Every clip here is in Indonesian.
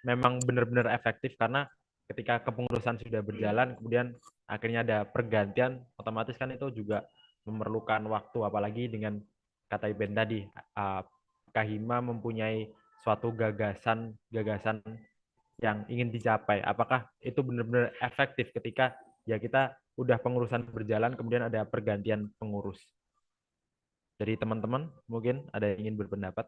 memang benar-benar efektif karena ketika kepengurusan sudah berjalan kemudian akhirnya ada pergantian otomatis kan itu juga memerlukan waktu apalagi dengan kata Iben tadi Kahima mempunyai suatu gagasan yang ingin dicapai. Apakah itu benar-benar efektif ketika ya kita udah pengurusan berjalan kemudian ada pergantian pengurus. Jadi teman-teman mungkin ada yang ingin berpendapat.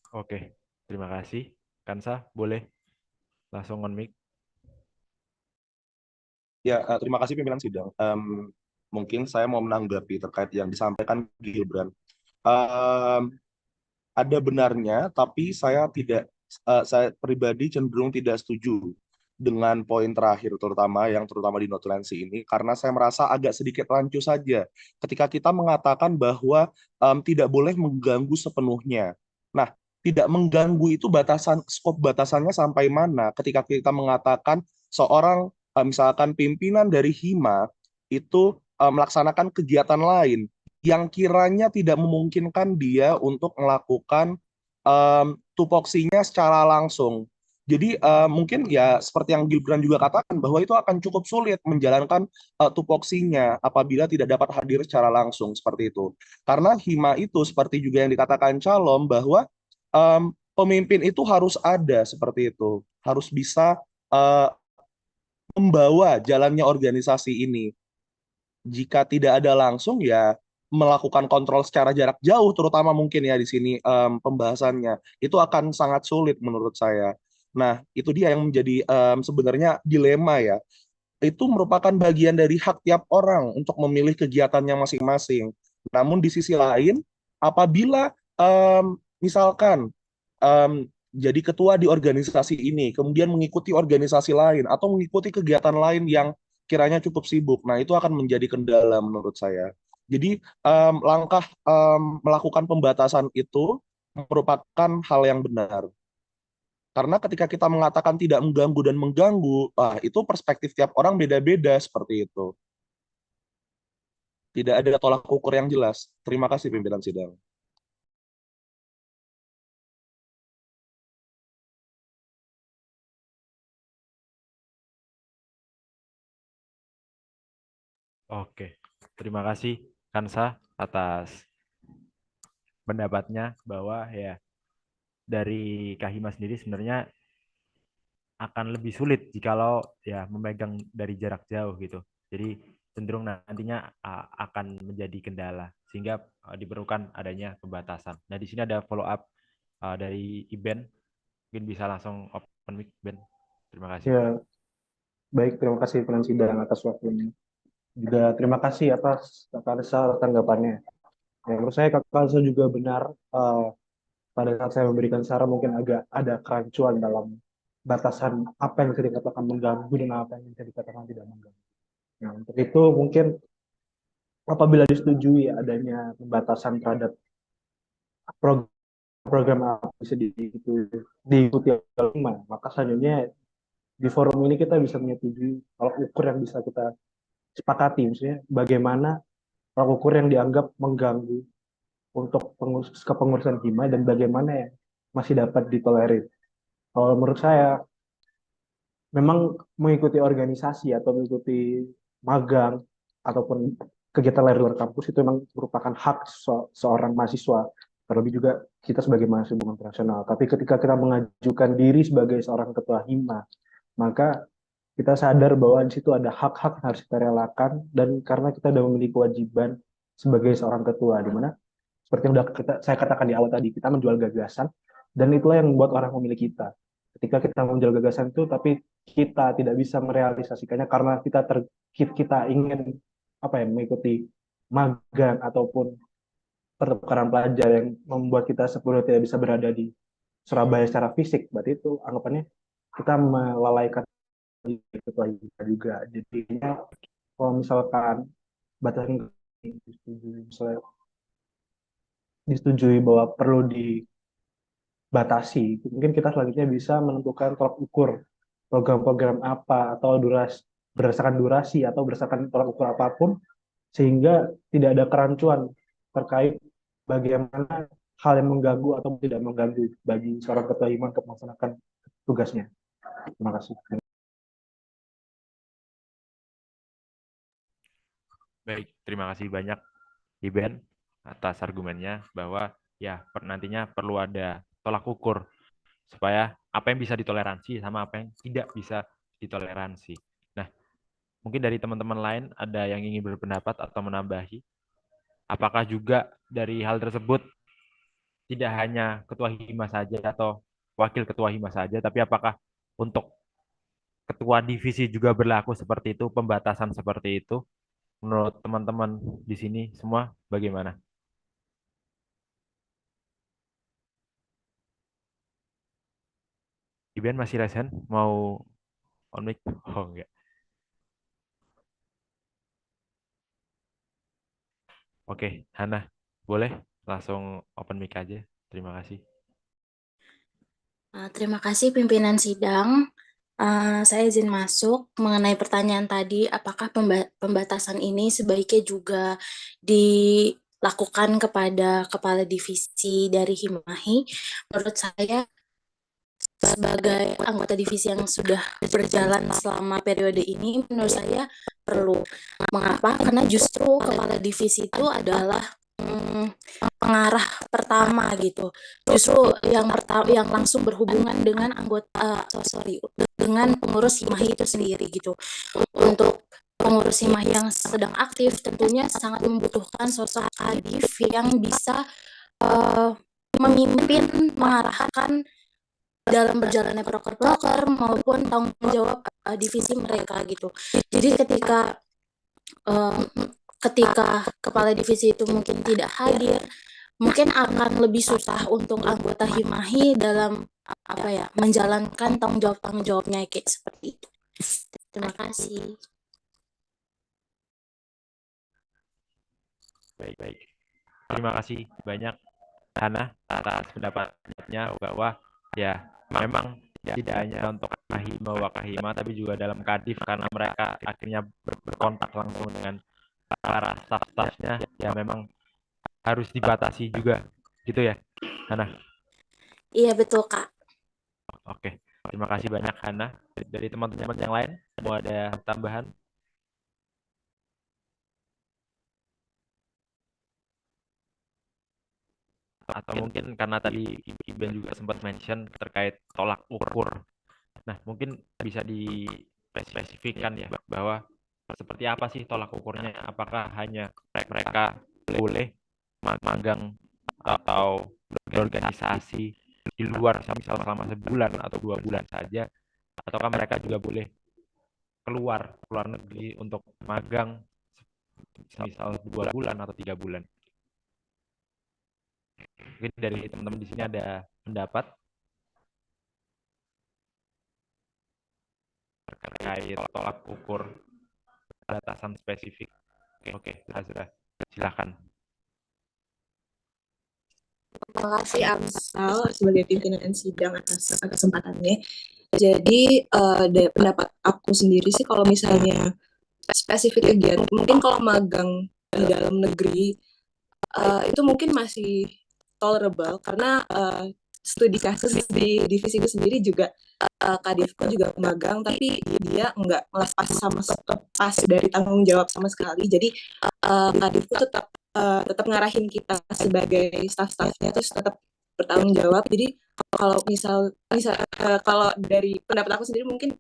Oke, terima kasih. Kansa, boleh langsung on mic. Ya, terima kasih pimpinan sidang. Mungkin saya mau menanggapi terkait yang disampaikan Gibran. Em, ada benarnya, tapi saya pribadi cenderung tidak setuju dengan poin terakhir, terutama di notulensi ini, karena saya merasa agak sedikit rancu saja ketika kita mengatakan bahwa tidak boleh mengganggu sepenuhnya. Nah, tidak mengganggu itu skop batasannya sampai mana ketika kita mengatakan seorang misalkan pimpinan dari Hima itu melaksanakan kegiatan lain yang kiranya tidak memungkinkan dia untuk melakukan tupoksinya secara langsung. Jadi mungkin ya seperti yang Gibran juga katakan bahwa itu akan cukup sulit menjalankan tupoksinya apabila tidak dapat hadir secara langsung seperti itu. Karena hima itu seperti juga yang dikatakan Calom bahwa pemimpin itu harus ada seperti itu, harus bisa uh, membawa jalannya organisasi ini. Jika tidak ada langsung ya melakukan kontrol secara jarak jauh, terutama mungkin ya di sini pembahasannya itu akan sangat sulit menurut saya. Nah, itu dia yang menjadi sebenarnya dilema ya. Itu merupakan bagian dari hak tiap orang untuk memilih kegiatannya masing-masing. Namun di sisi lain, apabila misalkan jadi ketua di organisasi ini, kemudian mengikuti organisasi lain atau mengikuti kegiatan lain yang kiranya cukup sibuk, nah itu akan menjadi kendala menurut saya. Jadi langkah melakukan pembatasan itu merupakan hal yang benar. Karena ketika kita mengatakan tidak mengganggu dan mengganggu, itu perspektif tiap orang beda-beda seperti itu. Tidak ada tolak ukur yang jelas. Terima kasih pimpinan sidang. Oke, terima kasih Kansa atas pendapatnya bahwa ya dari Kahima sendiri sebenarnya akan lebih sulit jikalau ya memegang dari jarak jauh gitu. Jadi cenderung nantinya akan menjadi kendala sehingga diperlukan adanya pembatasan. Nah, di sini ada follow up dari Iben. Mungkin bisa langsung open mic Ben. Terima kasih. Ya, baik, terima kasih pimpinan sidang atas waktunya. Juga terima kasih atas Kak Resa tanggapannya. Ya, menurut saya Kak Resa juga benar pada saat saya memberikan saran mungkin agak ada kerancuan dalam batasan apa yang bisa dikatakan mengganggu dan apa yang bisa dikatakan tidak mengganggu. Nah, untuk itu mungkin apabila disetujui adanya pembatasan terhadap program apa bisa diikuti oleh lima, maka selanjutnya di forum ini kita bisa menyetujui kalau ukur yang bisa kita sepakati, misalnya bagaimana tolak ukur yang dianggap mengganggu untuk kepengurusan hima dan bagaimana yang masih dapat ditolerir. Kalau menurut saya, memang mengikuti organisasi atau mengikuti magang ataupun kegiatan lain luar kampus itu memang merupakan hak seorang mahasiswa, terlebih juga kita sebagai mahasiswa hubungan internasional. Tapi ketika kita mengajukan diri sebagai seorang ketua hima, maka kita sadar bahwa di situ ada hak-hak yang harus kita relakan dan karena kita sudah memiliki kewajiban sebagai seorang ketua, di mana seperti yang sudah saya katakan di awal tadi, kita menjual gagasan dan itulah yang membuat orang memilih kita. Ketika kita menjual gagasan itu, tapi kita tidak bisa merealisasikannya karena kita ingin mengikuti magang ataupun pertukaran pelajar yang membuat kita sebetulnya tidak bisa berada di Surabaya secara fisik. Berarti itu anggapannya kita melalaikan ketua kita juga. Jadinya kalau misalkan batasan misalnya disetujui bahwa perlu dibatasi, mungkin kita selanjutnya bisa menentukan tolak ukur program-program apa atau berdasarkan durasi atau berdasarkan tolak ukur apapun, sehingga tidak ada kerancuan terkait bagaimana hal yang mengganggu atau tidak mengganggu bagi seorang ketua hima untuk melaksanakan tugasnya. Terima kasih. Baik, terima kasih banyak Iben atas argumennya bahwa ya nantinya perlu ada tolak ukur supaya apa yang bisa ditoleransi sama apa yang tidak bisa ditoleransi. Nah, mungkin dari teman-teman lain ada yang ingin berpendapat atau menambahi. Apakah juga dari hal tersebut tidak hanya ketua hima saja atau wakil ketua hima saja, tapi apakah untuk ketua divisi juga berlaku seperti itu, pembatasan seperti itu? Menurut teman-teman di sini semua bagaimana? Iben masih resen? Mau on mic? Oh enggak. Oke, Hana, boleh langsung open mic aja. Terima kasih. Terima kasih pimpinan sidang. Saya izin masuk mengenai pertanyaan tadi, apakah pembatasan ini sebaiknya juga dilakukan kepada kepala divisi dari Himahi? Menurut saya, sebagai anggota divisi yang sudah berjalan selama periode ini, menurut saya perlu. Mengapa? Karena justru kepala divisi itu adalah pengarah pertama gitu. Justru yang langsung berhubungan dengan dengan pengurus Himahi itu sendiri gitu. Untuk pengurus Himahi yang sedang aktif tentunya sangat membutuhkan sosok kadif yang bisa memimpin, mengarahkan dalam berjalannya proker-proker maupun tanggung jawab divisi mereka gitu. Jadi ketika kepala divisi itu mungkin tidak hadir, mungkin akan lebih susah untuk anggota Himahi dalam menjalankan tanggung jawabnya kayak seperti itu. Terima kasih. Baik. Terima kasih banyak Hana atas pendapatnya bahwa ya memang tidak hanya untuk Kahima Wakahima tapi juga dalam Kadif karena mereka akhirnya berkontak langsung dengan para staff-staffnya ya memang harus dibatasi juga gitu ya Hana. Iya betul Kak. Oke, terima kasih banyak Hana. Dari teman-teman yang lain mau ada tambahan? Atau mungkin karena tadi Iben juga sempat mention terkait tolak ukur. Nah, mungkin bisa dispesifikkan ya bahwa seperti apa sih tolak ukurnya? Apakah hanya mereka boleh magang atau berorganisasi di luar misal selama sebulan atau 2 bulan saja, ataukah mereka juga boleh keluar negeri untuk magang misal 2 bulan atau 3 bulan? Mungkin dari teman-teman di sini ada pendapat terkait tolak ukur batasan spesifik. Oke, sudah. Silakan. Terima kasih Amsal sebagai pimpinan sidang atas kesempatannya. Jadi dari pendapat aku sendiri sih kalau misalnya spesifik kegiatan, mungkin kalau magang di dalam negeri itu mungkin masih tolerable karena studi kasus di divisi itu sendiri juga kadifku juga magang tapi dia nggak lepas dari tanggung jawab sama sekali. Jadi kadifku tetap ngarahin kita sebagai staff-staffnya terus tetap bertanggung jawab. Jadi kalau kalau dari pendapat aku sendiri mungkin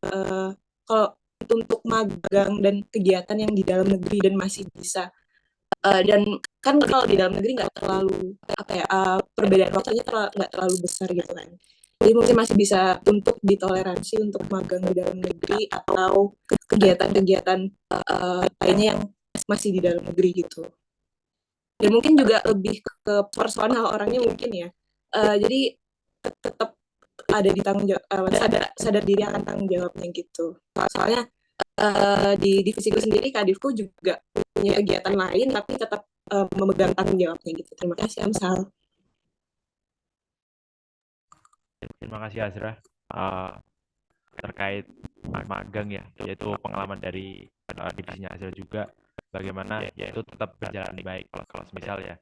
kalau untuk magang dan kegiatan yang di dalam negeri dan masih bisa dan kan kalau di dalam negeri nggak terlalu perbedaan waktunya nggak terlalu besar gitu kan. Jadi mungkin masih bisa untuk ditoleransi untuk magang di dalam negeri atau kegiatan-kegiatan lainnya yang masih di dalam negeri gitu. Dan mungkin juga lebih ke personal orangnya mungkin ya. Jadi tetap ada di tanggung jawab, sadar diri akan tanggung jawabnya gitu. Soalnya di divisi gue sendiri, Kadifku juga punya kegiatan lain, tapi tetap memegang tanggung jawabnya gitu. Terima kasih Amsal. Terima kasih Azra. Terkait magang ya, yaitu pengalaman dari divisinya Azra juga, bagaimana ya itu tetap berjalan baik kalau misal ya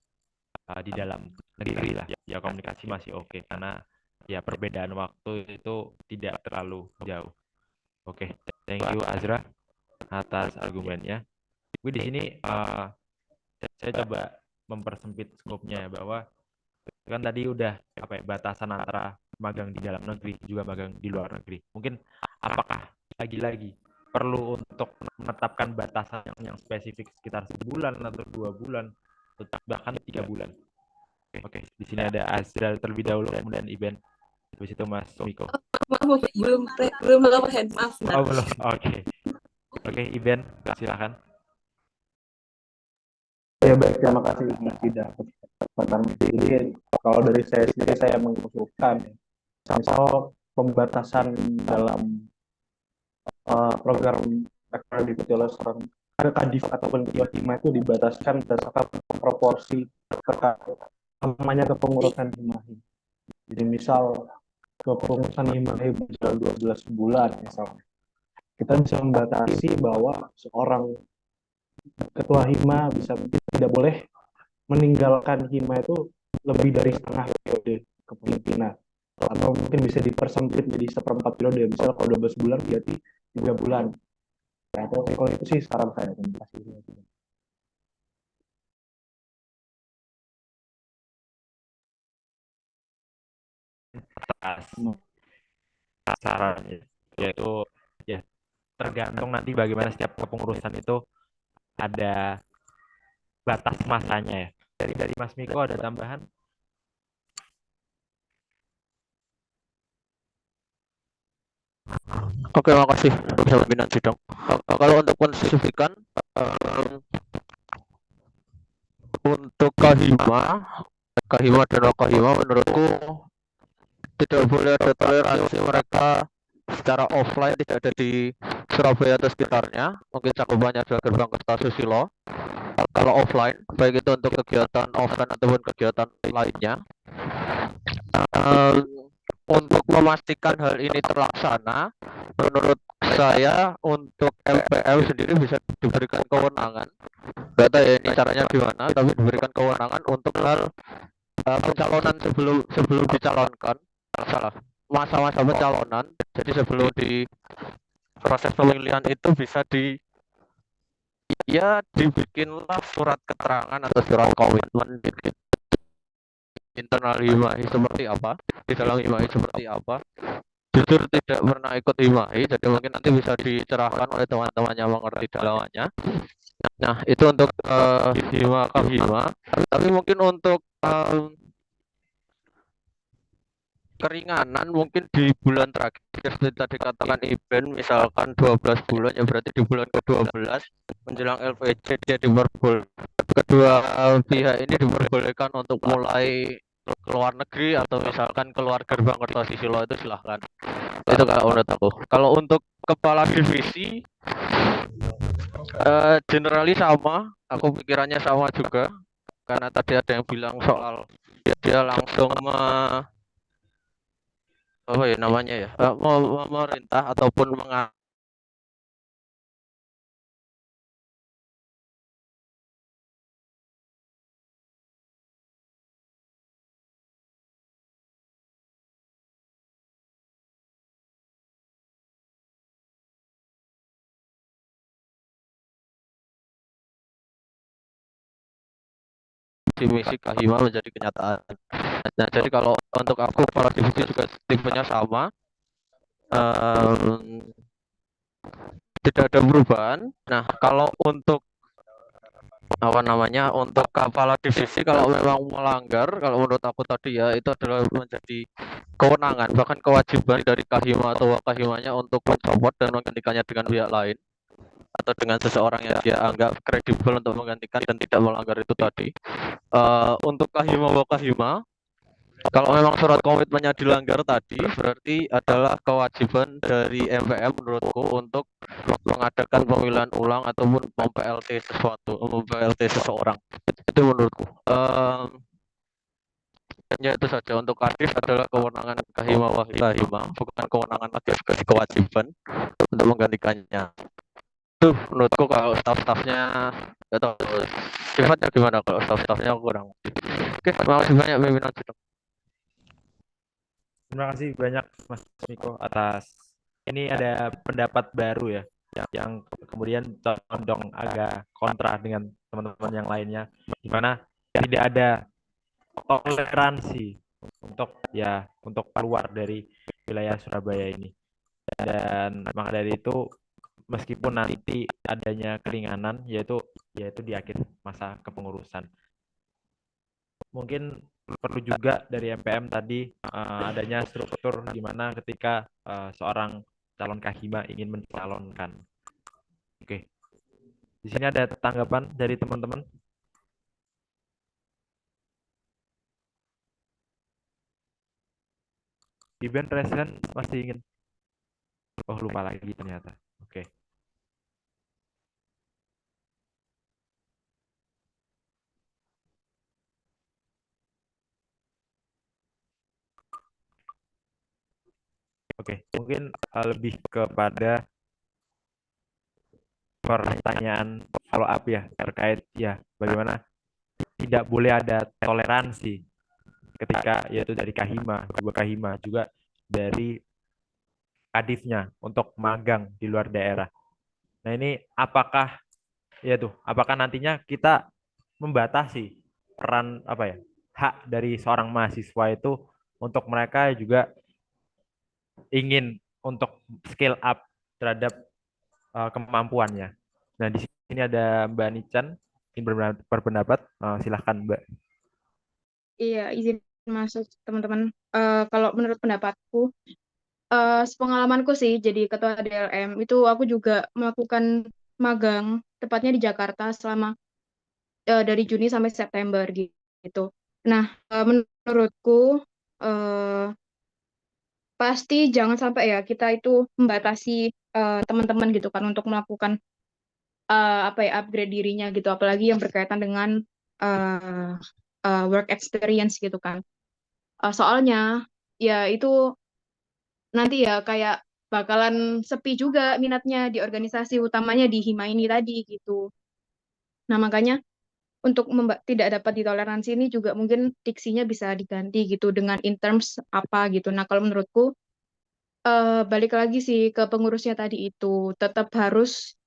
di dalam negeri lah ya komunikasi masih oke karena ya perbedaan waktu itu tidak terlalu jauh. Oke, thank you Azra atas argumennya. Gue di sini saya coba mempersempit skopnya ya, bahwa kan tadi udah apa ya, batasan antara magang di dalam negeri juga magang di luar negeri. Mungkin apakah lagi-lagi perlu untuk menetapkan batasan yang spesifik sekitar sebulan atau 2 bulan atau bahkan 3 bulan? Oke, di sini ada Azra terlebih dahulu, kemudian Iben, habis itu Mas Miko. Maaf, belum lama hand, maaf. Oh belum, oke Iben, silakan. Ya baik, terima kasih Mas Ida. Jadi kalau dari saya sendiri saya mengusulkan misal pembatasan dalam program yang diikuti oleh seorang kadif ataupun ketua hima itu dibataskan berdasarkan proporsi terkait namanya kepengurusan himahi. Jadi misal kepengurusan himahi berjalan 12 bulan misalnya, kita bisa membatasi bahwa seorang ketua hima tidak boleh meninggalkan hima itu lebih dari setengah periode kepemimpinan, atau mungkin bisa dipersempit jadi 1/4 periode. Misal kalau 12 bulan berarti 3 bulan. Nah, kalau itu sih saran saya. Terima kasih. Atas sarannya, yaitu ya tergantung nanti bagaimana setiap kepengurusan itu ada batas masanya ya. Dari Mas Miko ada tambahan? Oke, makasih sahabat Binan Sidang. Kalau untuk menspesifikan untuk Kahima dan Wakahima, menurutku tidak boleh ada toleransi mereka secara offline tidak ada di Surabaya atau sekitarnya. Mungkin cakupannya adalah gerbang Kertasusilo. Kalau offline, baik itu untuk kegiatan offline ataupun kegiatan lainnya. Untuk memastikan hal ini terlaksana, menurut saya untuk MPL sendiri bisa diberikan kewenangan. Gak tahu ya ini caranya gimana, tapi diberikan kewenangan untuk hal pencalonan sebelum dicalonkan, masa-masa pencalonan. Jadi sebelum di proses pemilihan itu bisa dibikinlah surat keterangan atau surat komitmen di internal Himahi seperti apa, di dalam Himahi seperti apa. Jujur tidak pernah ikut Himahi, jadi mungkin nanti bisa dicerahkan oleh teman-teman yang mengerti dalamnya. Nah, itu untuk Hima. Tapi mungkin untuk keringanan mungkin di bulan terakhir seperti tadi katakan Iben, misalkan 12 bulan ya berarti di bulan ke-12 menjelang LPJ dia kedua pihak ini diperbolehkan untuk mulai keluar negeri atau misalkan keluar gerbang Kertasusilo itu silahkan. Itu kalau menurut aku. Kalau untuk kepala divisi generally sama, aku pikirannya sama juga karena tadi ada yang bilang soal dia langsung memerintah ataupun misi Kahima menjadi kenyataan. Nah, jadi kalau untuk aku kepala divisi juga tipenya sama, tidak ada perubahan. Nah, kalau untuk untuk kepala divisi kalau memang melanggar, kalau menurut aku tadi ya itu adalah menjadi kewenangan bahkan kewajiban dari Kahima atau Wakahimanya untuk mencopot dan menggantikannya dengan pihak lain atau dengan seseorang yang dia anggap kredibel untuk menggantikan dan tidak melanggar itu tadi. Untuk Kahima Wakahima Kalau memang surat komitmennya dilanggar tadi, berarti adalah kewajiban dari MPM menurutku untuk mengadakan pemilihan ulang ataupun mem-PLT seseorang. Itu menurutku. Ya itu saja, untuk Kadif adalah kewenangan Kahima Wahima, bukan kewenangan lagi, kewajiban untuk menggantikannya. Itu menurutku kalau staff-staffnya nggak tahu sifatnya gimana, kalau staff-staffnya kurang. Oke, terima kasih banyak pimpinan sidang. Terima kasih banyak Mas Miko atas ini ada pendapat baru ya yang kemudian condong agak kontra dengan teman-teman yang lainnya di mana tidak ada toleransi untuk keluar dari wilayah Surabaya ini. Dan maka dari itu meskipun nanti adanya keringanan yaitu di akhir masa kepengurusan. Mungkin perlu juga dari MPM tadi adanya struktur di mana ketika seorang calon kahima ingin mencalonkan. Oke. Di sini ada tanggapan dari teman-teman. Iben Resen masih ingin. Oh, lupa lagi ternyata. Oke. Oke, mungkin lebih kepada pertanyaan follow up ya terkait ya bagaimana tidak boleh ada toleransi ketika yaitu dari Kahima, juga Kahima juga dari kadifnya untuk magang di luar daerah. Nah, ini apakah nantinya kita membatasi peran hak dari seorang mahasiswa itu untuk mereka juga ingin untuk skill up terhadap kemampuannya. Nah, di sini ada Mbak Nican ingin berpendapat. Silahkan Mbak. Iya, izin masuk teman-teman. Kalau menurut pendapatku, sepengalamanku sih jadi ketua DLM itu aku juga melakukan magang, tepatnya di Jakarta selama dari Juni sampai September gitu. Nah, menurutku pasti jangan sampai ya kita itu membatasi teman-teman gitu kan untuk melakukan upgrade dirinya gitu, apalagi yang berkaitan dengan uh, work experience gitu kan. Soalnya ya itu nanti ya kayak bakalan sepi juga minatnya di organisasi utamanya di Hima ini tadi gitu. Nah, makanya untuk tidak dapat ditoleransi ini juga mungkin diksinya bisa diganti gitu dengan in terms apa gitu. Nah, kalau menurutku balik lagi sih ke pengurusnya tadi itu tetap harus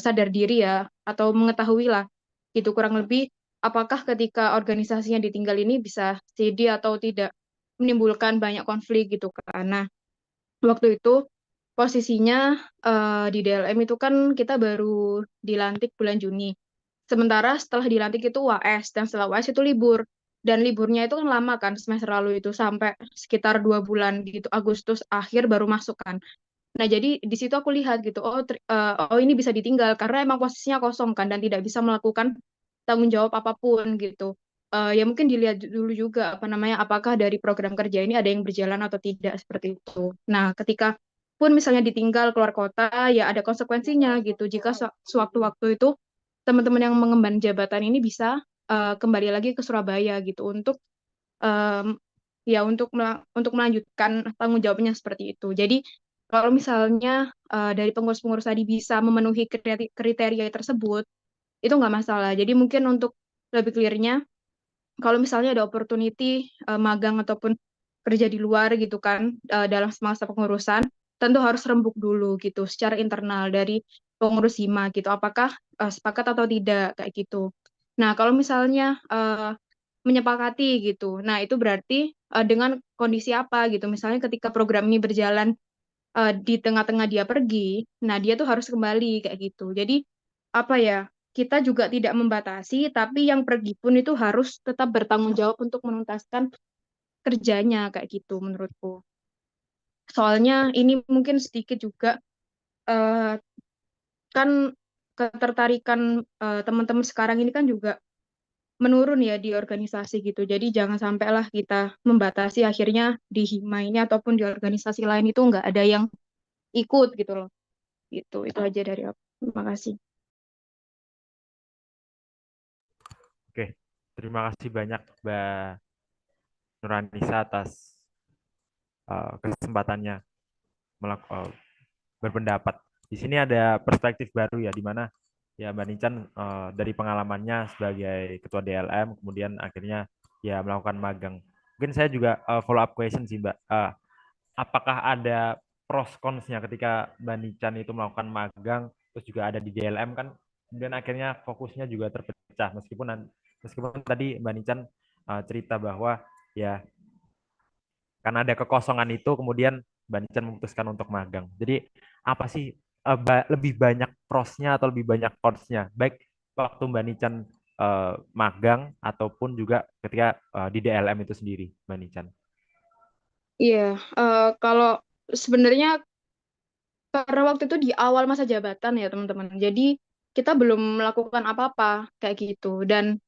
sadar diri ya atau mengetahui lah gitu kurang lebih apakah ketika organisasinya ditinggal ini bisa steady atau tidak menimbulkan banyak konflik gitu kan. Nah, waktu itu posisinya di DLM itu kan kita baru dilantik bulan Juni. Sementara setelah dilantik itu UAS dan setelah UAS itu libur. Dan liburnya itu kan lama kan semester lalu itu sampai sekitar 2 bulan gitu Agustus akhir baru masuk kan. Nah, jadi di situ aku lihat gitu, oh ini bisa ditinggal karena emang posisinya kosong kan dan tidak bisa melakukan tanggung jawab apapun gitu. Ya mungkin dilihat dulu juga apa namanya, apakah dari program kerja ini ada yang berjalan atau tidak seperti itu. Nah, ketika pun misalnya ditinggal keluar kota, ya ada konsekuensinya gitu. Jika sewaktu-waktu itu teman-teman yang mengemban jabatan ini bisa kembali lagi ke Surabaya gitu untuk em, ya untuk melanjutkan tanggung jawabnya seperti itu. Jadi kalau misalnya dari pengurus-pengurus tadi bisa memenuhi kriteria tersebut, itu nggak masalah. Jadi mungkin untuk lebih clear-nya, kalau misalnya ada opportunity magang ataupun kerja di luar gitu kan dalam masa pengurusan, tentu harus rembuk dulu gitu secara internal dari pengurus Hima gitu. Apakah sepakat atau tidak kayak gitu. Nah, kalau misalnya menyepakati gitu, nah itu berarti dengan kondisi apa gitu. Misalnya ketika program ini berjalan di tengah-tengah dia pergi, nah dia tuh harus kembali kayak gitu. Jadi apa ya? Kita juga tidak membatasi, tapi yang pergi pun itu harus tetap bertanggung jawab untuk menuntaskan kerjanya kayak gitu menurutku. Soalnya ini mungkin sedikit juga eh, kan ketertarikan teman-teman sekarang ini kan juga menurun ya di organisasi gitu. Jadi jangan sampailah kita membatasi akhirnya di hima ini ataupun di organisasi lain itu nggak ada yang ikut gitu loh. Gitu. Itu aja dari aku. Terima kasih. Oke, terima kasih banyak Mbak Nurhanisa atas kesempatannya berpendapat. Di sini ada perspektif baru ya, di mana ya Mbak Nican dari pengalamannya sebagai ketua DLM, kemudian akhirnya ya melakukan magang. Mungkin saya juga follow up question sih Mbak. Apakah ada pros cons-nya ketika Mbak Nican itu melakukan magang, terus juga ada di DLM kan, kemudian akhirnya fokusnya juga terpecah meskipun tadi Mbak Nican cerita bahwa ya karena ada kekosongan itu kemudian Mbak Nican memutuskan untuk magang. Jadi apa sih lebih banyak prosnya atau lebih banyak cons-nya? Baik waktu Mbak Nican magang ataupun juga ketika di DLM itu sendiri, Mbak Nican. Iya, kalau sebenarnya karena waktu itu di awal masa jabatan ya teman-teman. Jadi kita belum melakukan apa-apa kayak gitu. Dan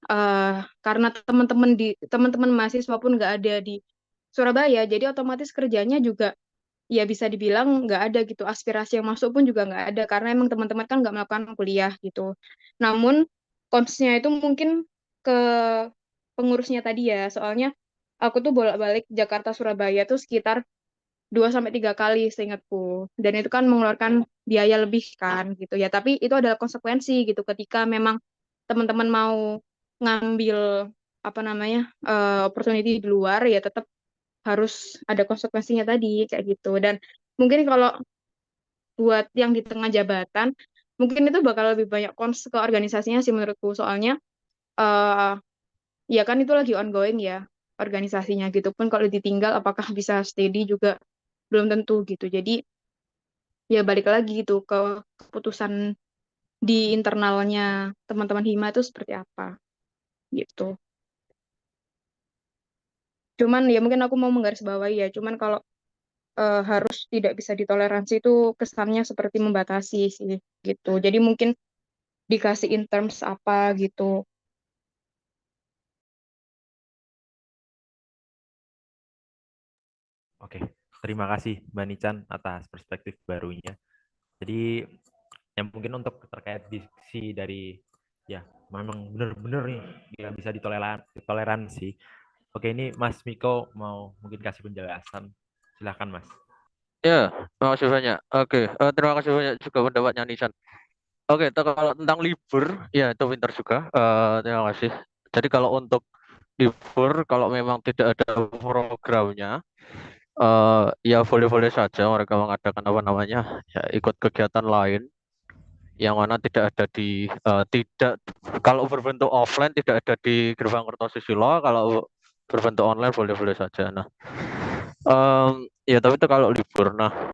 karena teman-teman mahasiswa pun nggak ada di Surabaya, jadi otomatis kerjanya juga ya bisa dibilang nggak ada gitu. Aspirasi yang masuk pun juga nggak ada karena emang teman-teman kan nggak melakukan kuliah gitu. Namun konsnya itu mungkin ke pengurusnya tadi ya. Soalnya aku tuh bolak-balik Jakarta Surabaya tuh sekitar 2 sampai 3 kali seingatku. Dan itu kan mengeluarkan biaya lebih kan gitu ya. Tapi itu adalah konsekuensi gitu ketika memang teman-teman mau ngambil apa namanya opportunity di luar ya tetap harus ada konsekuensinya tadi kayak gitu. Dan mungkin kalau buat yang di tengah jabatan mungkin itu bakal lebih banyak kons ke organisasinya sih menurutku. Soalnya eh ya kan itu lagi ongoing ya organisasinya gitu pun kalau ditinggal apakah bisa steady juga belum tentu gitu. Jadi ya balik lagi gitu ke keputusan di internalnya teman-teman hima itu seperti apa gitu. Cuman ya mungkin aku mau menggarisbawahi ya. Cuman kalau harus tidak bisa ditoleransi itu kesannya seperti membatasi sih gitu. Jadi mungkin dikasih in terms apa gitu. Oke, terima kasih Mbak Nican atas perspektif barunya. Jadi yang mungkin untuk terkait diksi dari ya memang benar-benar nih nggak bisa ditoleransi. Oke, ini Mas Miko mau mungkin kasih penjelasan. Silahkan Mas. Ya, terima kasih banyak. Oke, terima kasih banyak juga pendapatnya Nisan. Oke, kalau tentang libur, ya itu pintar juga. Terima kasih. Jadi kalau untuk libur, kalau memang tidak ada programnya, ya boleh-boleh saja mereka mengadakan apa namanya, ya ikut kegiatan lain yang mana tidak ada di tidak kalau berbentuk offline tidak ada di gerbang Kertosusilo, kalau berbentuk online boleh-boleh saja. Nah, ya tapi itu kalau libur. Nah,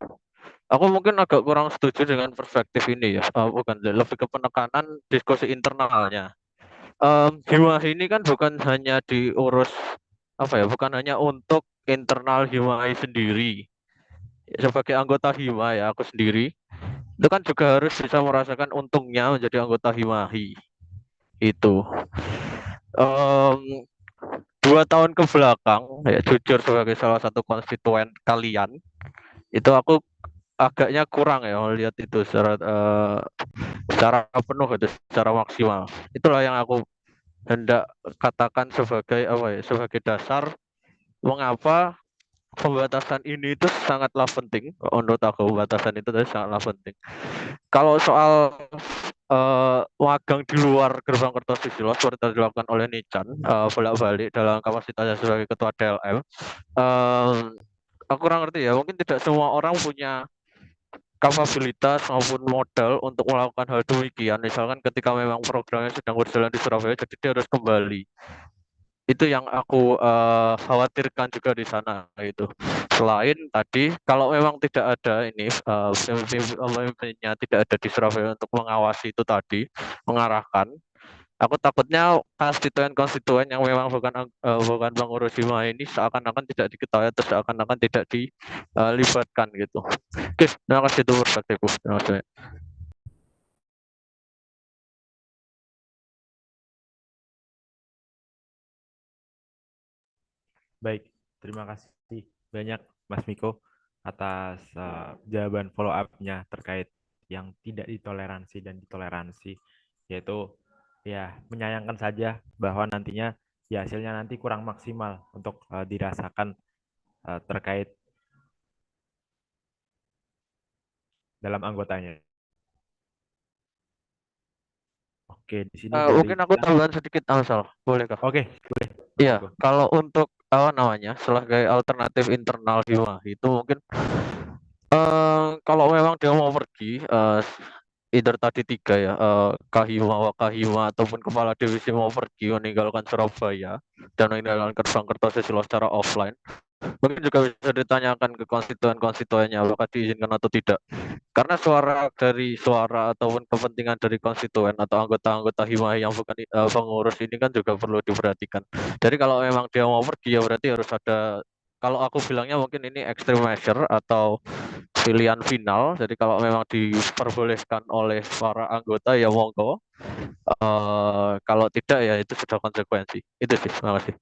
aku mungkin agak kurang setuju dengan perspektif ini ya, bukan lebih ke penekanan diskusi internalnya. Hima ini kan bukan hanya diurus apa ya, bukan hanya untuk internal Himahi sendiri. Sebagai anggota Hima ya, aku sendiri itu kan juga harus bisa merasakan untungnya menjadi anggota Himahi itu. Em, 2 tahun ke belakang ya jujur sebagai salah satu konstituen kalian itu aku agaknya kurang ya melihat itu secara penuh itu secara maksimal. Itulah yang aku hendak katakan sebagai apa ya, sebagai dasar mengapa pembatasan ini itu sangatlah penting. Menurut aku pembatasan itu sangatlah penting. Kalau soal magang di luar gerbang Kertosusilo seperti yang dilakukan oleh Nican bolak-balik dalam kapasitasnya sebagai ketua DLM, aku kurang ngerti ya. Mungkin tidak semua orang punya kapabilitas maupun modal untuk melakukan hal demikian. Misalkan ketika memang programnya sedang berjalan di Surabaya, jadi dia harus kembali. Itu yang aku khawatirkan juga di sana itu. Selain tadi, kalau memang tidak ada ini pemimpinnya tidak ada di Surabaya untuk mengawasi itu tadi, mengarahkan. Aku takutnya konstituen yang memang bukan pengurus Hima ini seakan-akan tidak diketahui atau seakan-akan tidak dilibatkan gitu. Oke, terima kasih itu perspektifku. Terima kasih. Baik, terima kasih banyak Mas Miko atas jawaban follow up-nya terkait yang tidak ditoleransi dan ditoleransi, yaitu ya menyayangkan saja bahwa nantinya ya hasilnya nanti kurang maksimal untuk dirasakan terkait dalam anggotanya. Oke, di sini dari Mungkin aku tambahan sedikit Amsal, boleh kah? Oke, boleh. Mas Iya, Miko. kalau untuk apa namanya sebagai alternatif internal Himahi itu mungkin kalau memang dia mau pergi, either tadi tiga ya, Kahima, Wakahima ataupun kepala divisi mau pergi meninggalkan Surabaya dan meninggalkan Gerbang Kertosesulo secara offline, mungkin juga bisa ditanyakan ke konstituen-konstituennya apakah diizinkan atau tidak. Karena suara ataupun kepentingan dari konstituen atau anggota-anggota Himahi yang bukan pengurus ini kan juga perlu diperhatikan. Jadi kalau memang dia mau pergi ya berarti harus ada, kalau aku bilangnya mungkin ini extreme measure atau pilihan final. Jadi kalau memang diperbolehkan oleh para anggota ya monggo. Kalau tidak ya itu sudah konsekuensi. Itu sih, terima kasih.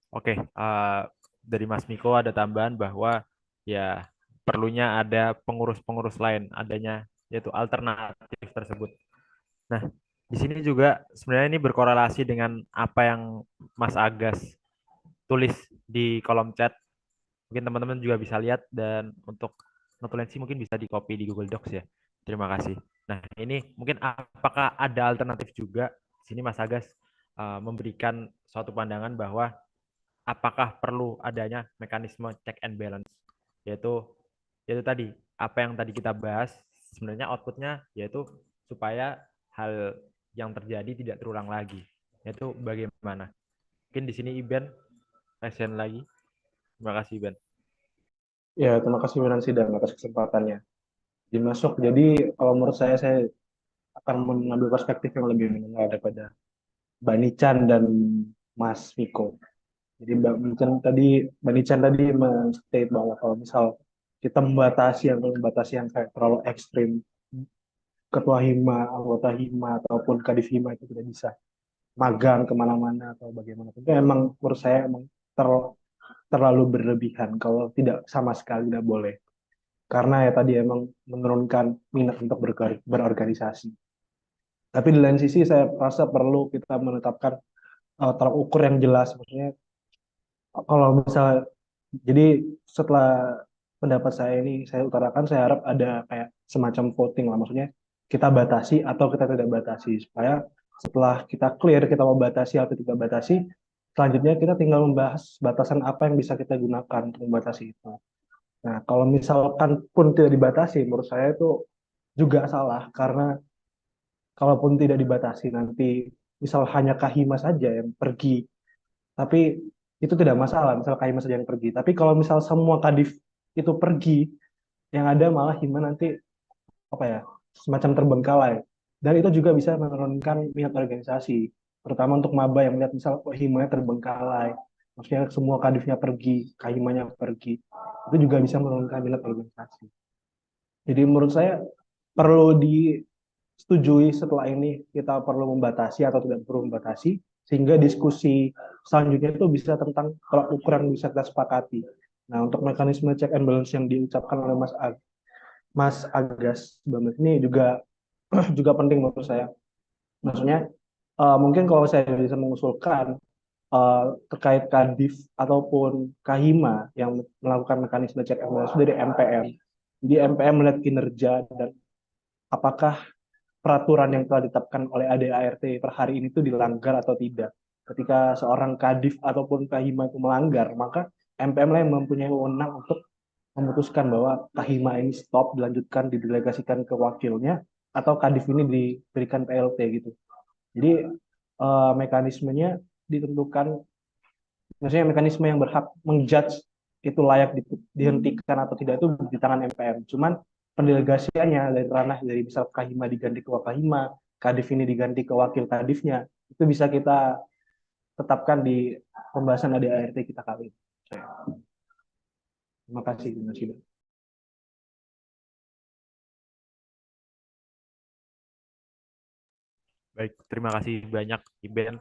Oke, dari Mas Miko ada tambahan bahwa ya perlunya ada pengurus-pengurus lain adanya yaitu alternatif tersebut. Nah, di sini juga sebenarnya ini berkorelasi dengan apa yang Mas Agas tulis di kolom chat. Mungkin teman-teman juga bisa lihat dan untuk notulensi mungkin bisa di-copy di Google Docs ya. Terima kasih. Nah, ini mungkin apakah ada alternatif juga? Di sini Mas Agas memberikan suatu pandangan bahwa apakah perlu adanya mekanisme check and balance, yaitu tadi apa yang tadi kita bahas sebenarnya outputnya yaitu supaya hal yang terjadi tidak terulang lagi, yaitu bagaimana. Mungkin di sini Iben present lagi. Terima kasih Iben. Ya, terima kasih Minan Sidang atas kesempatannya. Dimasuk. Jadi kalau menurut saya akan mengambil perspektif yang lebih menengah daripada Mbak Nican dan Mas Miko. Jadi Mbak Nican tadi men-state bahwa kalau misal kita membatasi yang kayak terlalu ekstrim, ketua hima, anggota hima ataupun kadif hima itu tidak bisa magang kemana-mana atau bagaimana. Itu emang menurut saya emang terlalu berlebihan kalau tidak sama sekali tidak boleh. Karena ya tadi emang menurunkan minat untuk berorganisasi. Tapi di lain sisi saya rasa perlu kita menetapkan tolak ukur yang jelas. Maksudnya kalau misalnya, jadi setelah pendapat saya ini saya utarakan, saya harap ada kayak semacam voting lah. Maksudnya kita batasi atau kita tidak batasi. Supaya setelah kita clear kita mau batasi atau tidak batasi, selanjutnya kita tinggal membahas batasan apa yang bisa kita gunakan untuk membatasi itu. Nah, kalau misalkan pun tidak dibatasi, menurut saya itu juga salah. Karena kalaupun tidak dibatasi, nanti misal hanya Kahima saja yang pergi, tapi itu tidak masalah, misal Kahima saja yang pergi. Tapi kalau misal semua kadif itu pergi, yang ada malah Hima nanti apa ya, semacam terbengkalai. Dan itu juga bisa menurunkan minat organisasi, terutama untuk maba yang melihat misal oh, Himanya terbengkalai, maksudnya semua kadifnya pergi, Kahimanya pergi, itu juga bisa menurunkan minat organisasi. Jadi menurut saya perlu disetujui setelah ini kita perlu membatasi atau tidak perlu membatasi, sehingga diskusi selanjutnya itu bisa tentang tolak ukur yang bisa kita sepakati. Nah, untuk mekanisme check and balance yang diucapkan oleh Mas Agas ini juga juga penting menurut saya. Maksudnya mungkin kalau saya bisa mengusulkan terkait Kadif ataupun Kahima yang melakukan mekanisme check and balance dari MPM. Jadi MPM melihat kinerja dan apakah peraturan yang telah ditetapkan oleh ADART per hari ini itu dilanggar atau tidak. Ketika seorang Kadif ataupun Kahima itu melanggar, maka MPM lah yang mempunyai wewenang untuk memutuskan bahwa Kahima ini stop, dilanjutkan, didelegasikan ke wakilnya, atau Kadif ini diberikan PLT gitu. Jadi mekanismenya ditentukan, maksudnya mekanisme yang berhak menjudge itu layak dihentikan atau tidak itu di tangan MPM. Cuman pendelegasiannya dari ranah dari misal Kahima diganti ke Wakahima, Kadif ini diganti ke wakil Kadifnya, itu bisa kita tetapkan di pembahasan ADART kita kali ini. Terima kasih, Mas. Baik, terima kasih banyak Iben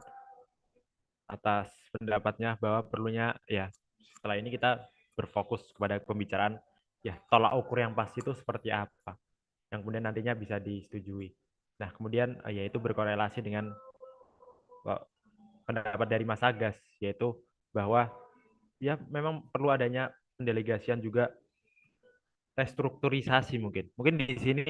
atas pendapatnya bahwa perlunya ya setelah ini kita berfokus kepada pembicaraan ya tolak ukur yang pasti itu seperti apa yang kemudian nantinya bisa disetujui. Nah, kemudian yaitu berkorelasi dengan pendapat dari Mas Agas yaitu bahwa ya memang perlu adanya pendelegasian juga restrukturisasi mungkin. Mungkin di sini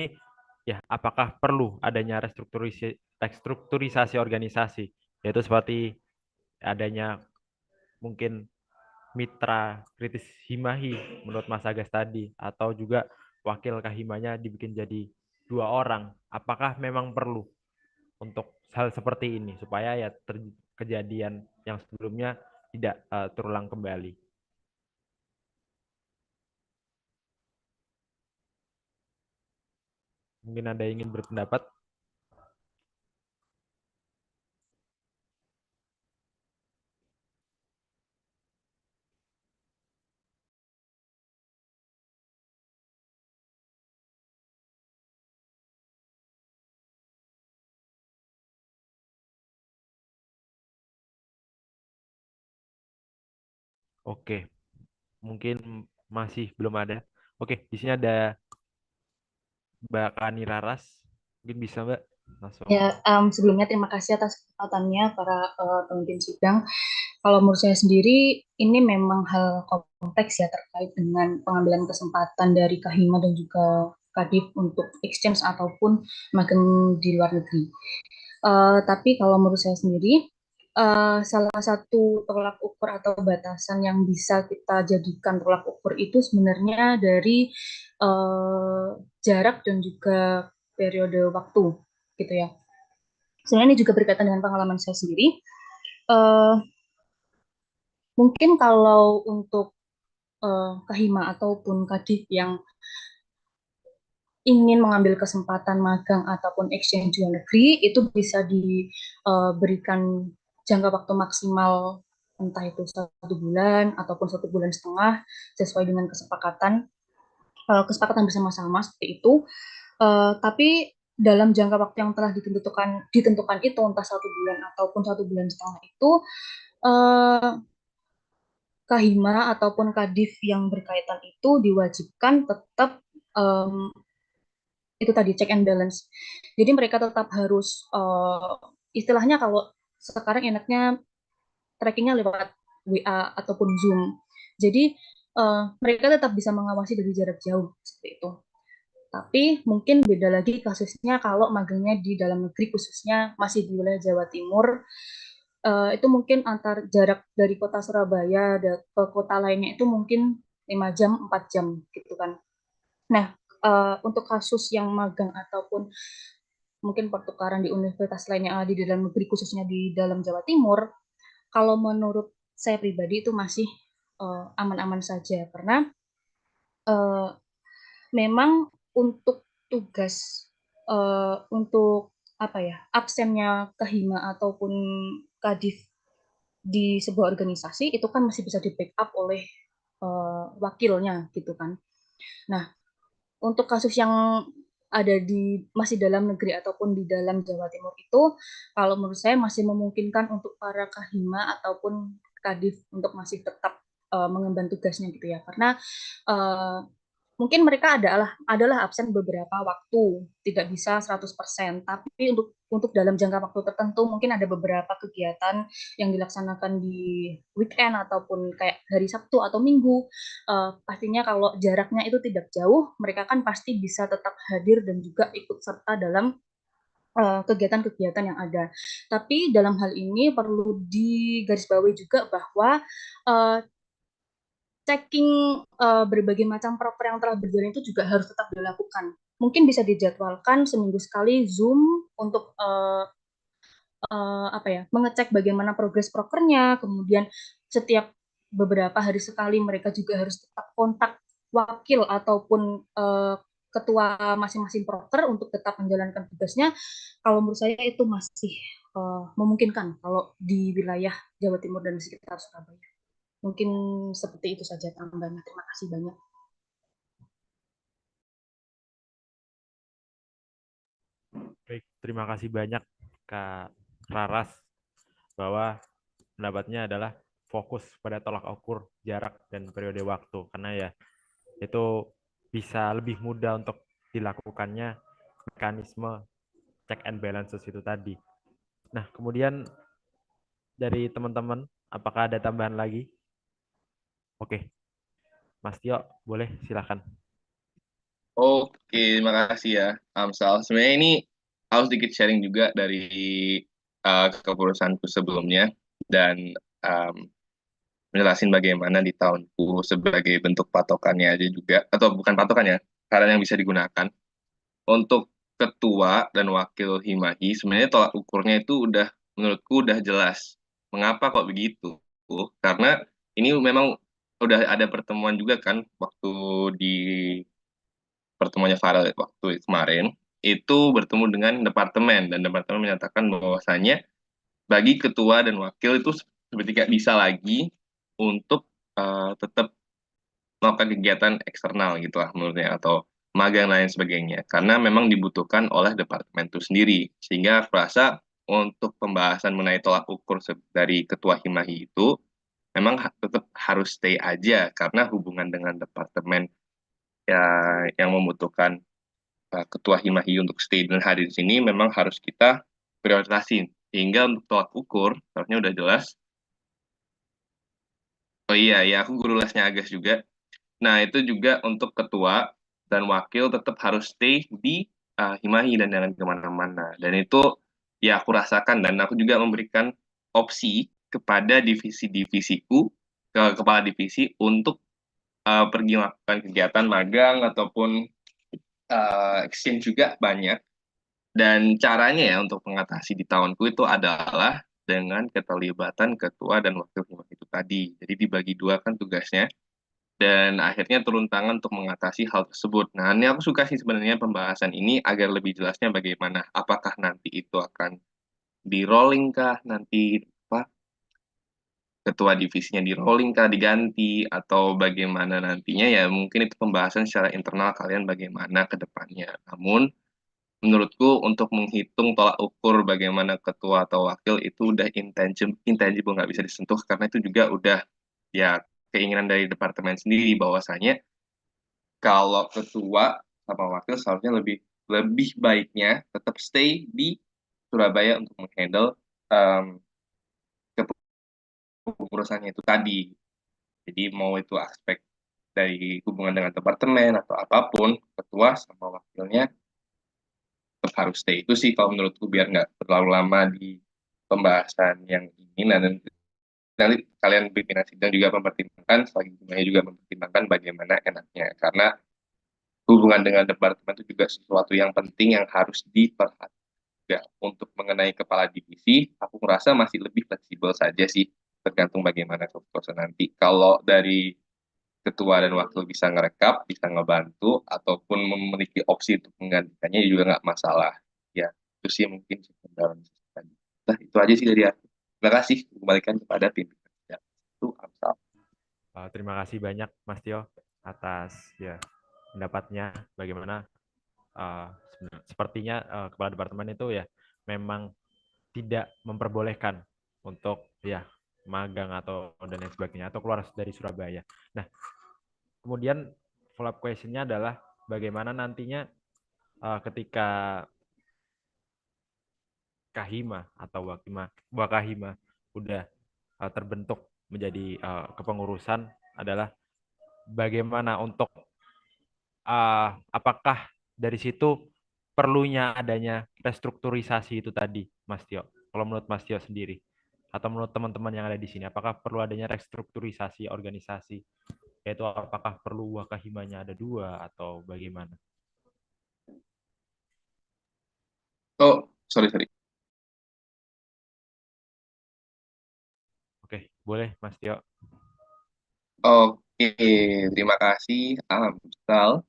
ya apakah perlu adanya restrukturisasi organisasi yaitu seperti adanya mungkin mitra kritis Himahi menurut Mas Agas tadi atau juga wakil Kahimanya dibikin jadi 2 orang. Apakah memang perlu untuk hal seperti ini supaya ya kejadian yang sebelumnya tidak terulang kembali? Mungkin ada yang ingin berpendapat? Oke, mungkin masih belum ada. Oke, di sini ada Mbak Kani Raras. Mungkin bisa Mbak langsung. Ya, sebelumnya terima kasih atas kesempatannya para pemimpin sidang. Kalau menurut saya sendiri, ini memang hal kompleks ya terkait dengan pengambilan kesempatan dari Kahima dan juga Kadif untuk exchange ataupun magang di luar negeri. Tapi kalau menurut saya sendiri, salah satu tolak ukur atau batasan yang bisa kita jadikan tolak ukur itu sebenarnya dari jarak dan juga periode waktu, gitu ya. Sebenarnya ini juga berkaitan dengan pengalaman saya sendiri. Uh, Mungkin kalau untuk Kahima ataupun Kadif yang ingin mengambil kesempatan magang ataupun exchange di luar negeri, itu bisa diberikan jangka waktu maksimal entah itu 1 bulan ataupun 1,5 bulan sesuai dengan kesepakatan bersama-sama seperti itu. Tapi dalam jangka waktu yang telah ditentukan itu entah 1 bulan ataupun 1,5 bulan itu uh, Kahima ataupun Kadif yang berkaitan itu diwajibkan tetap itu tadi check and balance. Jadi mereka tetap harus istilahnya kalau sekarang enaknya trackingnya lewat WA ataupun Zoom. Jadi mereka tetap bisa mengawasi dari jarak jauh seperti itu. Tapi mungkin beda lagi kasusnya kalau magangnya di dalam negeri khususnya masih di wilayah Jawa Timur. Itu mungkin antar jarak dari kota Surabaya ke kota lainnya itu mungkin 5 jam, 4 jam gitu kan. Nah, untuk kasus yang magang ataupun mungkin pertukaran di universitas lainnya yang ada di dalam negeri khususnya di dalam Jawa Timur, kalau menurut saya pribadi itu masih aman-aman saja karena memang untuk tugas untuk apa ya absennya Kahima ataupun Kadif di sebuah organisasi itu kan masih bisa di backup oleh wakilnya gitu kan. Nah, untuk kasus yang ada di masih dalam negeri ataupun di dalam Jawa Timur itu, kalau menurut saya masih memungkinkan untuk para Kahima ataupun Kadif untuk masih tetap mengemban tugasnya gitu ya, karena mungkin mereka adalah absen beberapa waktu, tidak bisa 100%, tapi untuk dalam jangka waktu tertentu mungkin ada beberapa kegiatan yang dilaksanakan di weekend ataupun kayak hari Sabtu atau Minggu. Pastinya kalau jaraknya itu tidak jauh, mereka kan pasti bisa tetap hadir dan juga ikut serta dalam kegiatan-kegiatan yang ada. Tapi dalam hal ini perlu digarisbawahi juga bahwa checking berbagai macam proker yang telah berjalan itu juga harus tetap dilakukan. Mungkin bisa dijadwalkan seminggu sekali Zoom untuk apa ya, mengecek bagaimana progres prokernya, kemudian setiap beberapa hari sekali mereka juga harus tetap kontak wakil ataupun ketua masing-masing proker untuk tetap menjalankan tugasnya. Kalau menurut saya itu masih memungkinkan kalau di wilayah Jawa Timur dan sekitar Surabaya. Mungkin seperti itu saja tambahannya. Terima kasih banyak. Baik, terima kasih banyak Kak Raras bahwa pendapatnya adalah fokus pada tolak ukur jarak dan periode waktu, karena ya itu bisa lebih mudah untuk dilakukannya mekanisme check and balances itu tadi. Nah, kemudian dari teman-teman, apakah ada tambahan lagi? Oke, Mas Tio, boleh silakan. Oke, terima kasih ya, Amsal. Sebenarnya ini aku sedikit sharing juga dari kepengurusanku sebelumnya dan um, menjelasin bagaimana di tahunku sebagai bentuk patokannya aja juga, atau bukan patokannya, karena yang bisa digunakan untuk ketua dan wakil Himahi. Sebenarnya tolak ukurnya itu udah menurutku udah jelas. Mengapa kok begitu? Karena ini memang udah ada pertemuan juga kan waktu di pertemuannya Farel waktu kemarin itu bertemu dengan departemen dan departemen menyatakan bahwasanya bagi ketua dan wakil itu seperti kayak bisa lagi untuk tetap melakukan kegiatan eksternal gitu lah menurutnya atau magang dan lain sebagainya karena memang dibutuhkan oleh departemen itu sendiri sehingga aku rasa untuk pembahasan mengenai tolak ukur dari ketua Himahi itu memang tetap harus stay aja karena hubungan dengan departemen ya yang membutuhkan ketua Himahi untuk stay dan hadir di sini memang harus kita prioritasin. Sehingga untuk tolak ukur, harusnya udah jelas. Oh iya, ya aku guru lesnya Agas juga. Nah, itu juga untuk ketua dan wakil tetap harus stay di Himahi dan jangan kemana-mana. Dan itu ya aku rasakan dan aku juga memberikan opsi kepada divisi-divisiku, ke kepala divisi untuk pergi melakukan kegiatan magang ataupun exchange juga banyak. Dan caranya ya untuk mengatasi di tahunku itu adalah dengan keterlibatan ketua dan wakil Himahi itu tadi. Jadi dibagi dua kan tugasnya dan akhirnya turun tangan untuk mengatasi hal tersebut. Nah, ini aku suka sih sebenarnya pembahasan ini agar lebih jelasnya bagaimana apakah nanti itu akan di rolling kah nanti apa ketua divisinya di rolling kah diganti atau bagaimana nantinya ya mungkin itu pembahasan secara internal kalian bagaimana ke depannya. Namun menurutku untuk menghitung tolak ukur bagaimana ketua atau wakil itu udah intangible nggak bisa disentuh karena itu juga udah ya keinginan dari departemen sendiri bahwasanya kalau ketua sama wakil seharusnya lebih lebih baiknya tetap stay di Surabaya untuk menghandle um, kepengurusannya itu tadi. Jadi mau itu aspek dari hubungan dengan departemen atau apapun, ketua sama wakilnya tetap harus stay. Itu sih kalau menurutku biar nggak terlalu lama di pembahasan yang ini. Nah, nanti kalian pimpinan sidang juga mempertimbangkan, selanjutnya juga mempertimbangkan bagaimana enaknya. Karena hubungan dengan departemen itu juga sesuatu yang penting yang harus diperhatikan. Ya, untuk mengenai kepala divisi, aku merasa masih lebih fleksibel saja sih, tergantung bagaimana keputusan nanti. Kalau dari ketua dan wakil bisa ngerekap, bisa ngebantu, ataupun memiliki opsi untuk menggantikannya juga nggak masalah. Ya, itu sih mungkin dalam tadi. Nah, itu aja sih dari aku. Terima kasih. Kembalikan kepada pimpinan. Ya, itu Amsal. Terima kasih banyak Mas Tio atas ya pendapatnya bagaimana sepertinya kepala departemen itu ya memang tidak memperbolehkan untuk ya magang atau dan lain sebagainya atau keluar dari Surabaya. Nah, kemudian follow up question-nya adalah bagaimana nantinya ketika Kahima atau Wakahima udah terbentuk menjadi kepengurusan adalah bagaimana untuk apakah dari situ perlunya adanya restrukturisasi itu tadi, Mas Tio. Kalau menurut Mas Tio sendiri atau menurut teman-teman yang ada di sini, apakah perlu adanya restrukturisasi organisasi? Yaitu apakah perlu wakahimanya ada dua atau bagaimana? Oh, sorry. Oke, boleh Mas Tio. Oke, terima kasih Amsal.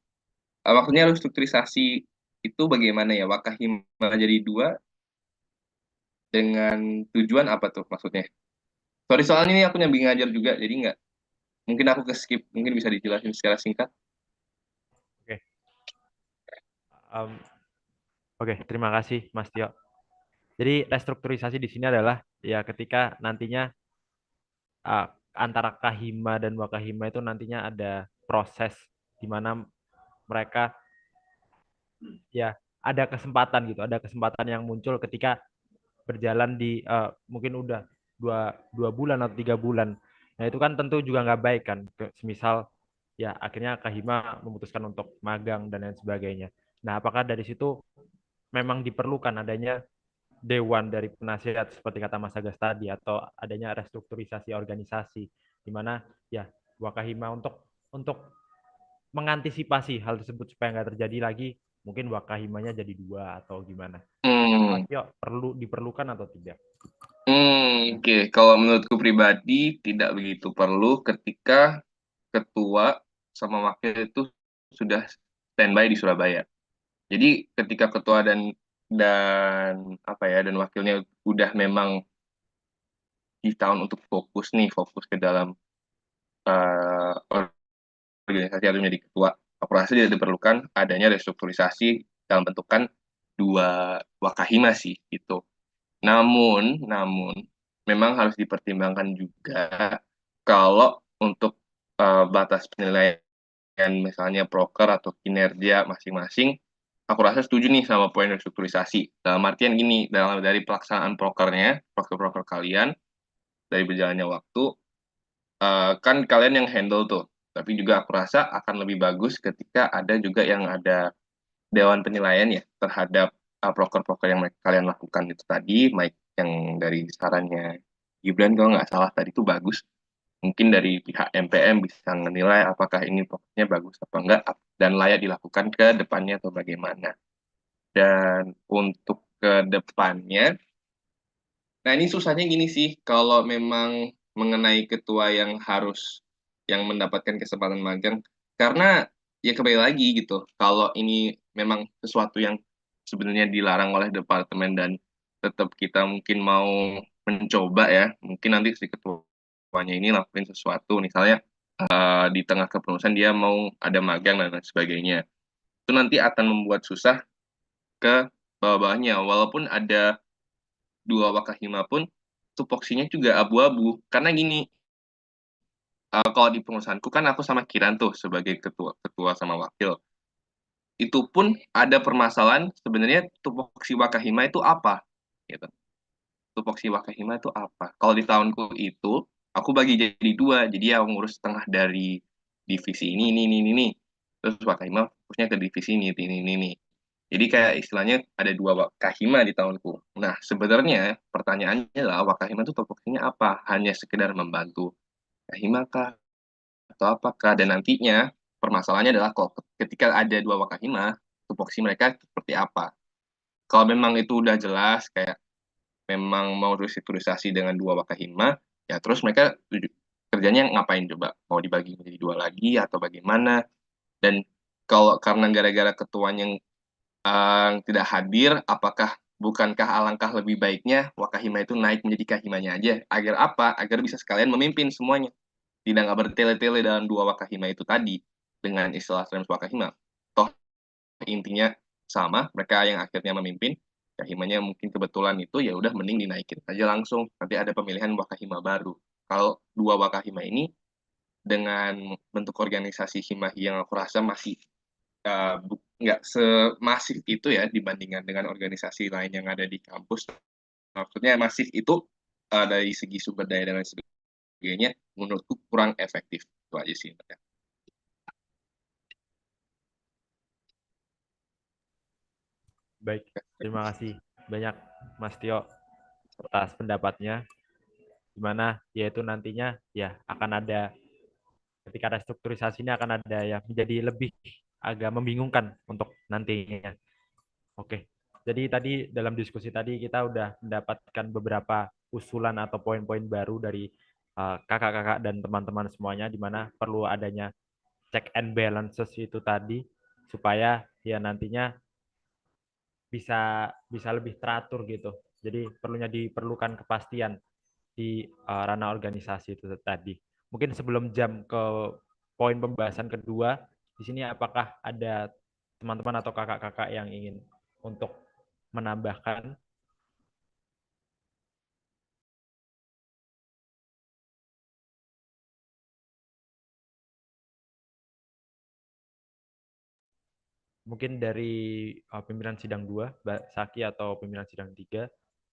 Maksudnya restrukturisasi itu bagaimana ya? Wakahima jadi dua dengan tujuan apa tuh maksudnya? Sorry soalnya ini aku nyambi ngajar juga, jadi nggak mungkin aku ke skip, mungkin bisa dijelasin secara singkat. Oke, terima kasih Mas Tio. Jadi restrukturisasi di sini adalah ya ketika nantinya antara Kahima dan Wakahima itu nantinya ada proses di mana mereka ya ada kesempatan gitu, ada kesempatan yang muncul ketika berjalan di mungkin udah dua bulan atau 3 bulan. Nah itu kan tentu juga nggak baik kan. Semisal ya akhirnya Kahima memutuskan untuk magang dan lain sebagainya. Nah apakah dari situ memang diperlukan adanya dewan dari penasihat seperti kata Mas Agus tadi atau adanya restrukturisasi organisasi di mana ya Wakahima untuk mengantisipasi hal tersebut supaya nggak terjadi lagi mungkin Wakahimanya jadi 2 atau gimana? Hmm, Mas Tio, diperlukan atau tidak? oke. Kalau menurutku pribadi tidak begitu perlu ketika ketua sama wakil itu sudah standby di Surabaya. Jadi ketika ketua dan apa ya dan wakilnya udah memang di tahun untuk fokus ke dalam eh, organisasi atau menjadi ketua, aku rasa tidak diperlukan adanya restrukturisasi dalam bentukan 2 wakahima sih gitu. Namun memang harus dipertimbangkan juga kalau untuk batas penilaian misalnya proker atau kinerja masing-masing, aku rasa setuju nih sama poin restrukturisasi. Dalam artian gini, dari pelaksanaan prokernya, proker-proker kalian, dari berjalannya waktu, kan kalian yang handle tuh. Tapi juga aku rasa akan lebih bagus ketika ada juga yang ada dewan penilaian ya terhadap proker-proker yang kalian lakukan itu tadi, baik yang dari sarannya Gibran kalau nggak salah tadi itu bagus. Mungkin dari pihak MPM bisa menilai apakah ini prokernya bagus apa enggak dan layak dilakukan ke depannya atau bagaimana. Dan untuk ke depannya, nah ini susahnya gini sih, kalau memang mengenai ketua yang mendapatkan kesempatan magang, karena ya kembali lagi gitu, kalau ini memang sesuatu yang sebenarnya dilarang oleh departemen dan tetap kita mungkin mau mencoba ya, mungkin nanti si ketuanya ini lakuin sesuatu, misalnya di tengah kepengurusan dia mau ada magang dan lain sebagainya, itu nanti akan membuat susah ke bawah-bawahnya, walaupun ada 2 wakahima pun tupoksinya juga abu-abu karena gini, kalau di pengurusanku kan aku sama Kiran tuh sebagai ketua ketua sama wakil, itu pun ada permasalahan sebenarnya tupoksi wakahima itu apa gitu. Tupoksi wakahima itu apa, kalau di tahunku itu aku bagi jadi 2, jadi yang ngurus setengah dari divisi ini, terus wakahima fokusnya ke divisi ini. Jadi kayak istilahnya ada 2 wakahima di tahunku. Nah, sebenarnya pertanyaannya adalah wakahima itu tupoksinya apa? Hanya sekedar membantu wakahima kah? Atau apakah? Dan nantinya permasalahannya adalah kalau ketika ada 2 wakahima, tupoksi mereka seperti apa? Kalau memang itu udah jelas, kayak memang mau restrukturisasi dengan 2 wakahima, ya terus mereka kerjanya ngapain coba? Mau dibagi menjadi 2 lagi atau bagaimana? Dan kalau karena gara-gara ketuanya tidak hadir, bukankah alangkah lebih baiknya Wakahima itu naik menjadi Kahimanya aja? Agar apa? Agar bisa sekalian memimpin semuanya. Tidak nggak bertele-tele dalam 2 Wakahima itu tadi dengan istilah Strems Wakahima. Toh intinya sama, mereka yang akhirnya memimpin. Kahimanya mungkin kebetulan itu ya udah mending dinaikin aja langsung. Nanti ada pemilihan Wakahima baru. Kalau 2 Wakahima ini dengan bentuk organisasi Himahi yang aku rasa masih nggak semasif itu ya dibandingkan dengan organisasi lain yang ada di kampus. Maksudnya masif itu dari segi sumber daya dan lain sebagainya, menurutku kurang efektif. Itu aja sih. Baik, terima kasih banyak Mas Tio atas pendapatnya. Di mana yaitu nantinya ya akan ada ketika restrukturisasi ini akan ada ya menjadi lebih agak membingungkan untuk nantinya. Oke. Jadi tadi dalam diskusi tadi kita udah mendapatkan beberapa usulan atau poin-poin baru dari kakak-kakak dan teman-teman semuanya di mana perlu adanya check and balances itu tadi supaya ya nantinya bisa bisa lebih teratur gitu. Jadi diperlukan kepastian di ranah organisasi itu tadi. Mungkin sebelum jam ke poin pembahasan kedua, di sini apakah ada teman-teman atau kakak-kakak yang ingin untuk menambahkan? Mungkin dari pimpinan sidang 2, Mbak Saki, atau pimpinan sidang 3,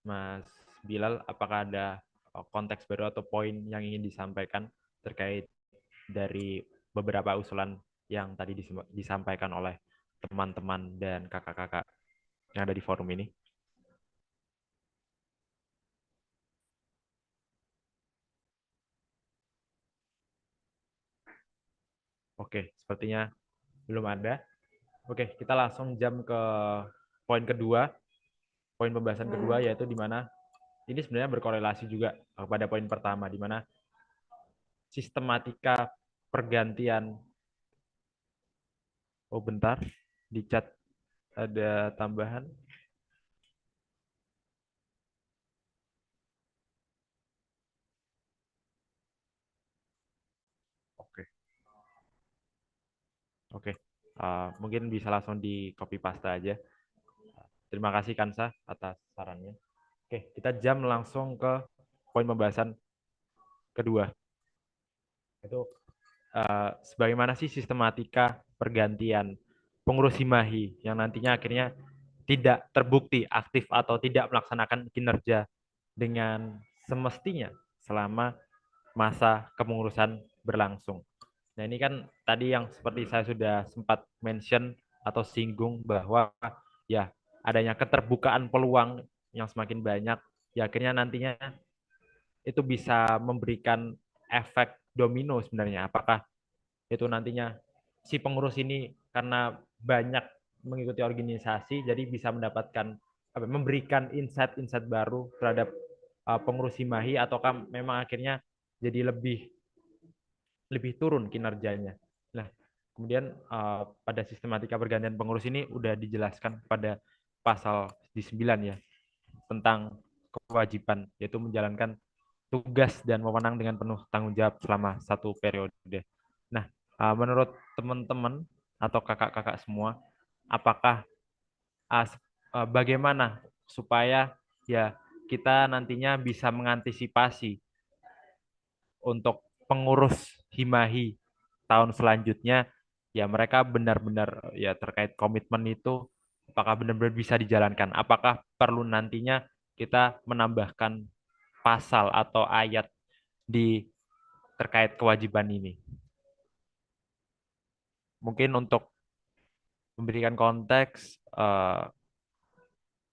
Mas Bilal, apakah ada konteks baru atau poin yang ingin disampaikan terkait dari beberapa usulan yang tadi disampaikan oleh teman-teman dan kakak-kakak yang ada di forum ini? Oke, sepertinya belum ada. Oke, kita langsung jam ke poin kedua, poin pembahasan kedua, yaitu di mana ini sebenarnya berkorelasi juga pada poin pertama, di mana sistematika pergantian. Oh, bentar, di chat ada tambahan. Oke, oke. Mungkin bisa langsung di copy paste aja. Terima kasih Kansa atas sarannya. Oke, kita jam langsung ke poin pembahasan kedua. Itu sebagaimana sih sistematika pergantian pengurus Himahi yang nantinya akhirnya tidak terbukti aktif atau tidak melaksanakan kinerja dengan semestinya selama masa kepengurusan berlangsung. Nah, ini kan tadi yang seperti saya sudah sempat mention atau singgung bahwa ya adanya keterbukaan peluang yang semakin banyak, ya akhirnya nantinya itu bisa memberikan efek domino sebenarnya. Apakah itu nantinya si pengurus ini karena banyak mengikuti organisasi jadi bisa mendapatkan memberikan insight-insight baru terhadap pengurus Himahi, ataukah memang akhirnya jadi lebih turun kinerjanya. Nah, kemudian pada sistematika pergantian pengurus ini udah dijelaskan pada pasal di 9 ya, tentang kewajiban yaitu menjalankan tugas dan wewenang dengan penuh tanggung jawab selama satu periode. Nah, menurut teman-teman atau kakak-kakak semua, apakah bagaimana supaya ya kita nantinya bisa mengantisipasi untuk pengurus Himahi tahun selanjutnya, ya mereka benar-benar ya terkait komitmen itu apakah benar-benar bisa dijalankan? Apakah perlu nantinya kita menambahkan pasal atau ayat di terkait kewajiban ini? Mungkin untuk memberikan konteks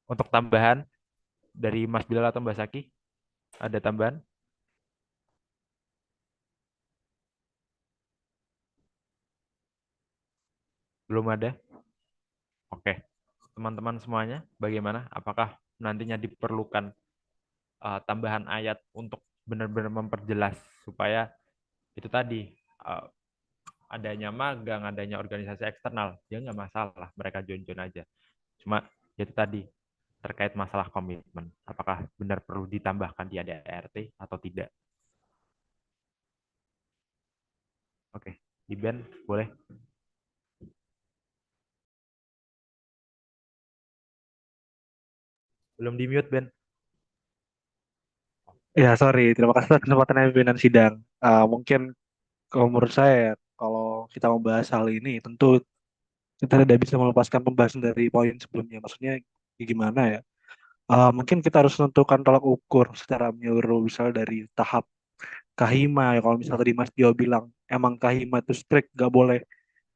untuk tambahan dari Mas Bilal atau Mbak Saki, ada tambahan? Belum ada? Oke. Teman-teman semuanya, bagaimana? Apakah nantinya diperlukan tambahan ayat untuk benar-benar memperjelas supaya itu tadi adanya magang, adanya organisasi eksternal, ya nggak masalah, mereka join-join aja. Cuma itu tadi terkait masalah komitmen, apakah benar perlu ditambahkan di ADART atau tidak? Oke, di Ben boleh. Belum di mute Ben. Ya, sorry. Terima kasih atas kesempatannya pimpinan sidang. Mungkin kalau menurut saya, kalau kita membahas hal ini, tentu kita tidak bisa melepaskan pembahasan dari poin sebelumnya. Maksudnya gimana ya? Mungkin kita harus menentukan tolak ukur secara menyeluruh, misal dari tahap Kahima. Ya, kalau misalnya tadi Mas Dio bilang, emang Kahima itu strict, gak boleh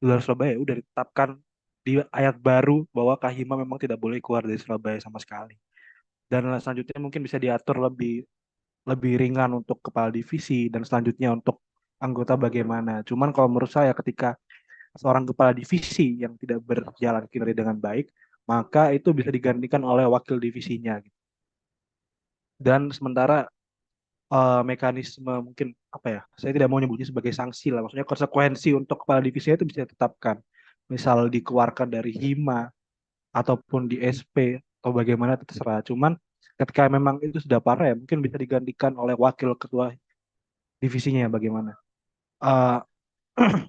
di luar Surabaya, udah ditetapkan di ayat baru bahwa Kahima memang tidak boleh keluar dari Surabaya sama sekali. Dan selanjutnya mungkin bisa diatur lebih lebih ringan untuk kepala divisi dan selanjutnya untuk anggota bagaimana. Cuman kalau menurut saya ketika seorang kepala divisi yang tidak berjalan kinerja dengan baik, maka itu bisa digantikan oleh wakil divisinya. Dan sementara mekanisme mungkin apa ya? Saya tidak mau nyebutnya sebagai sanksi lah. Maksudnya konsekuensi untuk kepala divisi itu bisa ditetapkan. Misal dikeluarkan dari Hima ataupun di SP atau bagaimana itu terserah. Cuman ketika memang itu sudah parah ya mungkin bisa digantikan oleh wakil ketua divisinya ya bagaimana. Uh,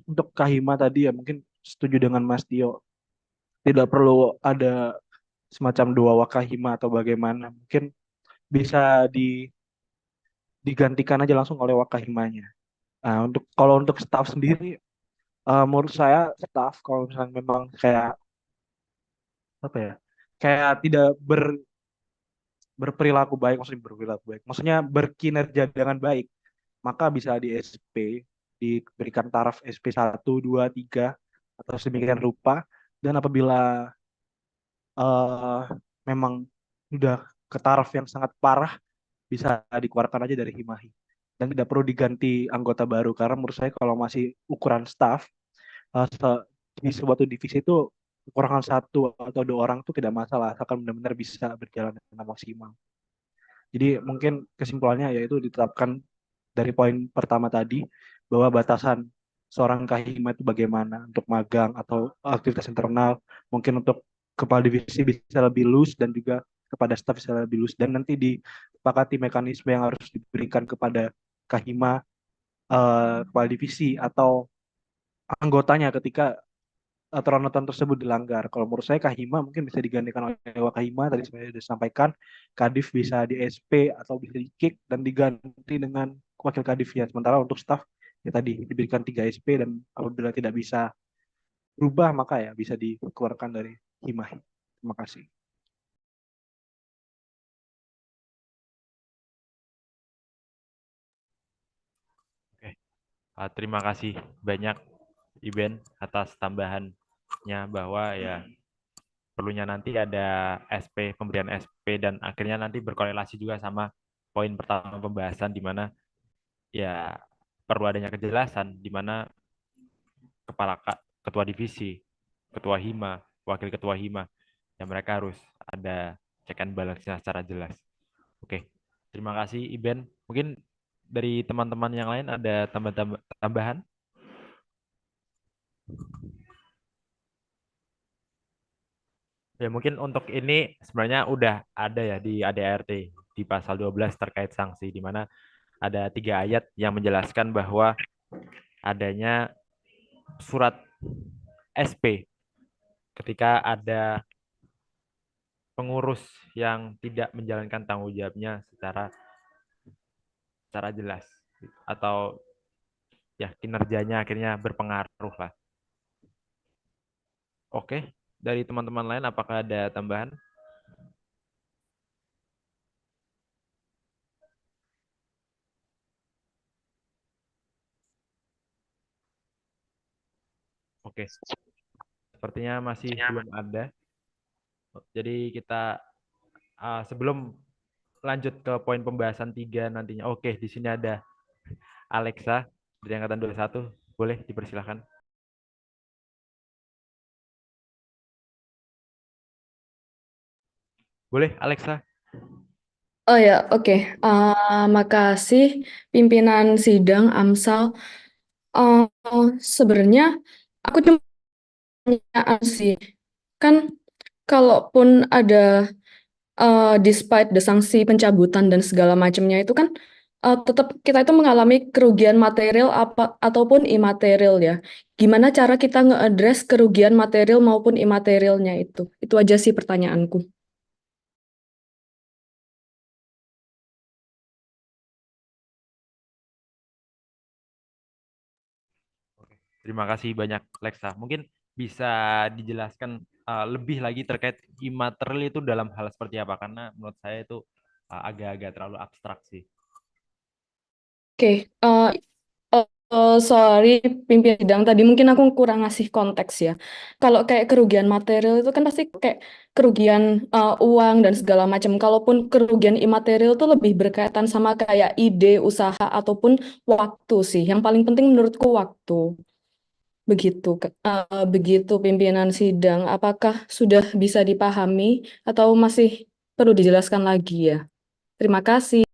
untuk Kahima tadi ya mungkin setuju dengan Mas Tio. Tidak perlu ada semacam dua wakahima atau bagaimana. Mungkin bisa digantikan aja langsung oleh wakahimanya. Nah, kalau untuk staff sendiri, menurut saya staff kalau misalnya memang kayak apa ya, kayak tidak berperilaku baik, maksudnya berkinerja dengan baik, maka bisa di SP, diberikan taraf SP 1, 2, 3 atau sedemikian rupa. Dan apabila eh, memang sudah ke taraf yang sangat parah, bisa dikeluarkan aja dari Himahi dan tidak perlu diganti anggota baru, karena menurut saya kalau masih ukuran staff di suatu divisi itu kekurangan satu atau dua orang itu tidak masalah asalkan benar-benar bisa berjalan dengan maksimal. Jadi mungkin kesimpulannya yaitu ditetapkan dari poin pertama tadi bahwa batasan seorang kahima itu bagaimana untuk magang atau aktivitas internal, mungkin untuk kepala divisi bisa lebih loose dan juga kepada staf bisa lebih loose, dan nanti disepakati mekanisme yang harus diberikan kepada kahima, kepala divisi atau anggotanya ketika aturan-aturan tersebut dilanggar. Kalau menurut saya Kahima mungkin bisa digantikan oleh Wakahima, tadi saya sudah sampaikan, Kadif bisa di SP atau bisa di kick dan diganti dengan wakil Kadif ya. Sementara untuk staf ya tadi diberikan 3 SP, dan apabila tidak bisa berubah maka ya bisa dikeluarkan dari Himahi. Terima kasih. Oke. Terima kasih banyak Iben atas tambahannya bahwa ya perlunya nanti ada SP, pemberian SP, dan akhirnya nanti berkorelasi juga sama poin pertama pembahasan di mana ya perlu adanya kejelasan di mana ketua divisi, ketua hima, wakil ketua hima, ya mereka harus ada check and balance-nya secara jelas. Oke, terima kasih Iben. Mungkin dari teman-teman yang lain ada tambahan? Ya mungkin untuk ini sebenarnya udah ada ya di ADART di pasal 12 terkait sanksi, di mana ada 3 ayat yang menjelaskan bahwa adanya surat SP ketika ada pengurus yang tidak menjalankan tanggung jawabnya secara jelas atau ya kinerjanya akhirnya berpengaruh lah. Oke, dari teman-teman lain apakah ada tambahan? Oke, sepertinya masih belum ada. Jadi kita sebelum lanjut ke poin pembahasan 3 nantinya. Oke, di sini ada Alexa dari angkatan 21. Boleh dipersilahkan. Boleh, Alexa. Oh ya, oke. Makasih pimpinan sidang Amsal. Sebenarnya aku cuma pertanyaan sih. Kan kalaupun ada despite the sanksi pencabutan dan segala macamnya itu kan tetap kita itu mengalami kerugian material ataupun imaterial ya. Gimana cara kita nge-address kerugian material maupun imaterialnya itu? Itu aja sih pertanyaanku. Terima kasih banyak, Lexa. Mungkin bisa dijelaskan lebih lagi terkait imaterial itu dalam hal seperti apa? Karena menurut saya itu agak-agak terlalu abstrak sih. Oke, sorry pimpinan sidang tadi mungkin aku kurang ngasih konteks ya. Kalau kayak kerugian material itu kan pasti kayak kerugian uang dan segala macam. Kalaupun kerugian imaterial itu lebih berkaitan sama kayak ide, usaha ataupun waktu sih. Yang paling penting menurutku waktu. Begitu pimpinan sidang. Apakah sudah bisa dipahami atau masih perlu dijelaskan lagi ya? Terima kasih.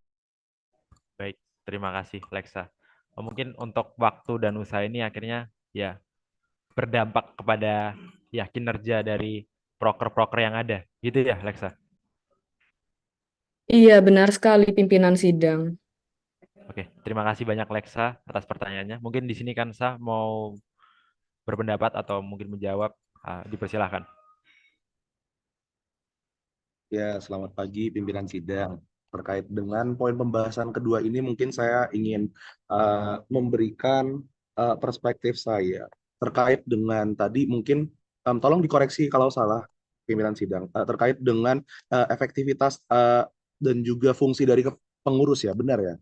Baik, terima kasih, Lexa. Mungkin untuk waktu dan usaha ini akhirnya ya berdampak kepada ya kinerja dari proker-proker yang ada. Gitu ya, Lexa? Iya, benar sekali pimpinan sidang. Oke, terima kasih banyak Lexa atas pertanyaannya. Mungkin di sini Kansa mau berpendapat atau mungkin menjawab, dipersilahkan. Ya, selamat pagi pimpinan sidang. Terkait dengan poin pembahasan kedua ini, mungkin saya ingin memberikan perspektif saya terkait dengan tadi, mungkin tolong dikoreksi kalau salah. pimpinan sidang terkait dengan efektivitas dan juga fungsi dari pengurus ya, benar ya?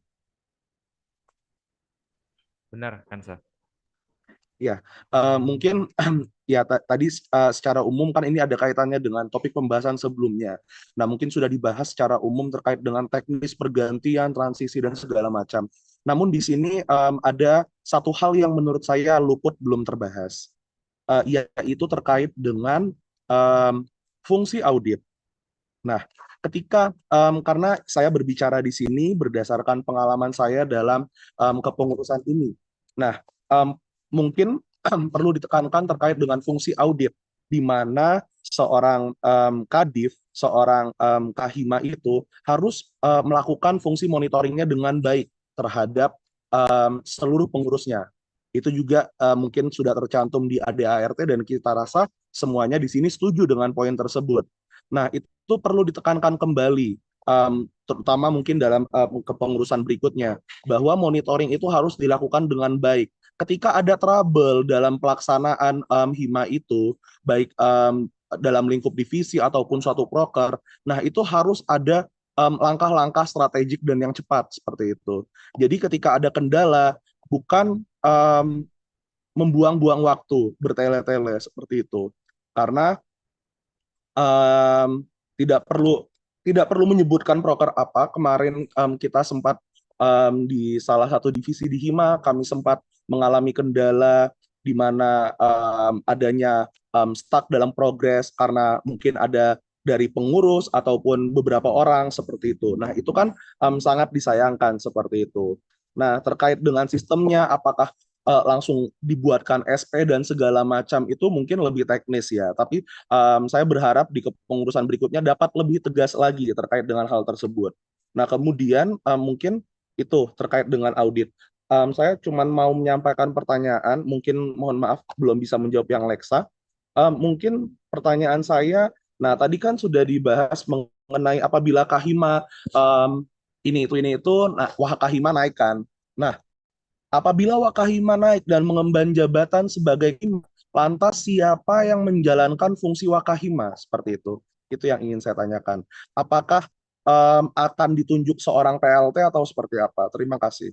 Benar, Kansa. Ya, mungkin ya tadi secara umum kan ini ada kaitannya dengan topik pembahasan sebelumnya. Nah, mungkin sudah dibahas secara umum terkait dengan teknis pergantian, transisi dan segala macam. Namun di sini ada satu hal yang menurut saya luput belum terbahas, yaitu terkait dengan fungsi audit. Nah, ketika karena saya berbicara di sini berdasarkan pengalaman saya dalam kepengurusan ini. Nah, mungkin perlu ditekankan terkait dengan fungsi audit, di mana seorang kadif, seorang kahima itu harus melakukan fungsi monitoringnya dengan baik terhadap seluruh pengurusnya. Itu juga mungkin sudah tercantum di ADART dan kita rasa semuanya di sini setuju dengan poin tersebut. Nah, itu perlu ditekankan kembali, terutama mungkin dalam kepengurusan berikutnya, bahwa monitoring itu harus dilakukan dengan baik. Ketika ada trouble dalam pelaksanaan hima itu, baik dalam lingkup divisi ataupun suatu proker, nah itu harus ada langkah-langkah strategik dan yang cepat seperti itu. Jadi ketika ada kendala, bukan membuang-buang waktu bertele-tele seperti itu, karena um, tidak perlu menyebutkan proker apa. Kemarin kita sempat di salah satu divisi di Hima, kami sempat mengalami kendala di mana adanya stuck dalam progres karena mungkin ada dari pengurus ataupun beberapa orang seperti itu. Nah, itu kan sangat disayangkan seperti itu. Nah, terkait dengan sistemnya, apakah langsung dibuatkan SP dan segala macam itu mungkin lebih teknis ya. Tapi saya berharap di kepengurusan berikutnya dapat lebih tegas lagi terkait dengan hal tersebut. Nah, kemudian mungkin itu terkait dengan audit. Saya cuma mau menyampaikan pertanyaan, mungkin mohon maaf belum bisa menjawab yang Lexa. Mungkin pertanyaan saya, nah tadi kan sudah dibahas mengenai apabila Kahima ini itu, nah wah Kahima naikkan. Nah, apabila Wakahima naik dan mengemban jabatan sebagai Hima, lantas siapa yang menjalankan fungsi Wakahima? Seperti itu. Itu yang ingin saya tanyakan. Apakah akan ditunjuk seorang PLT atau seperti apa? Terima kasih.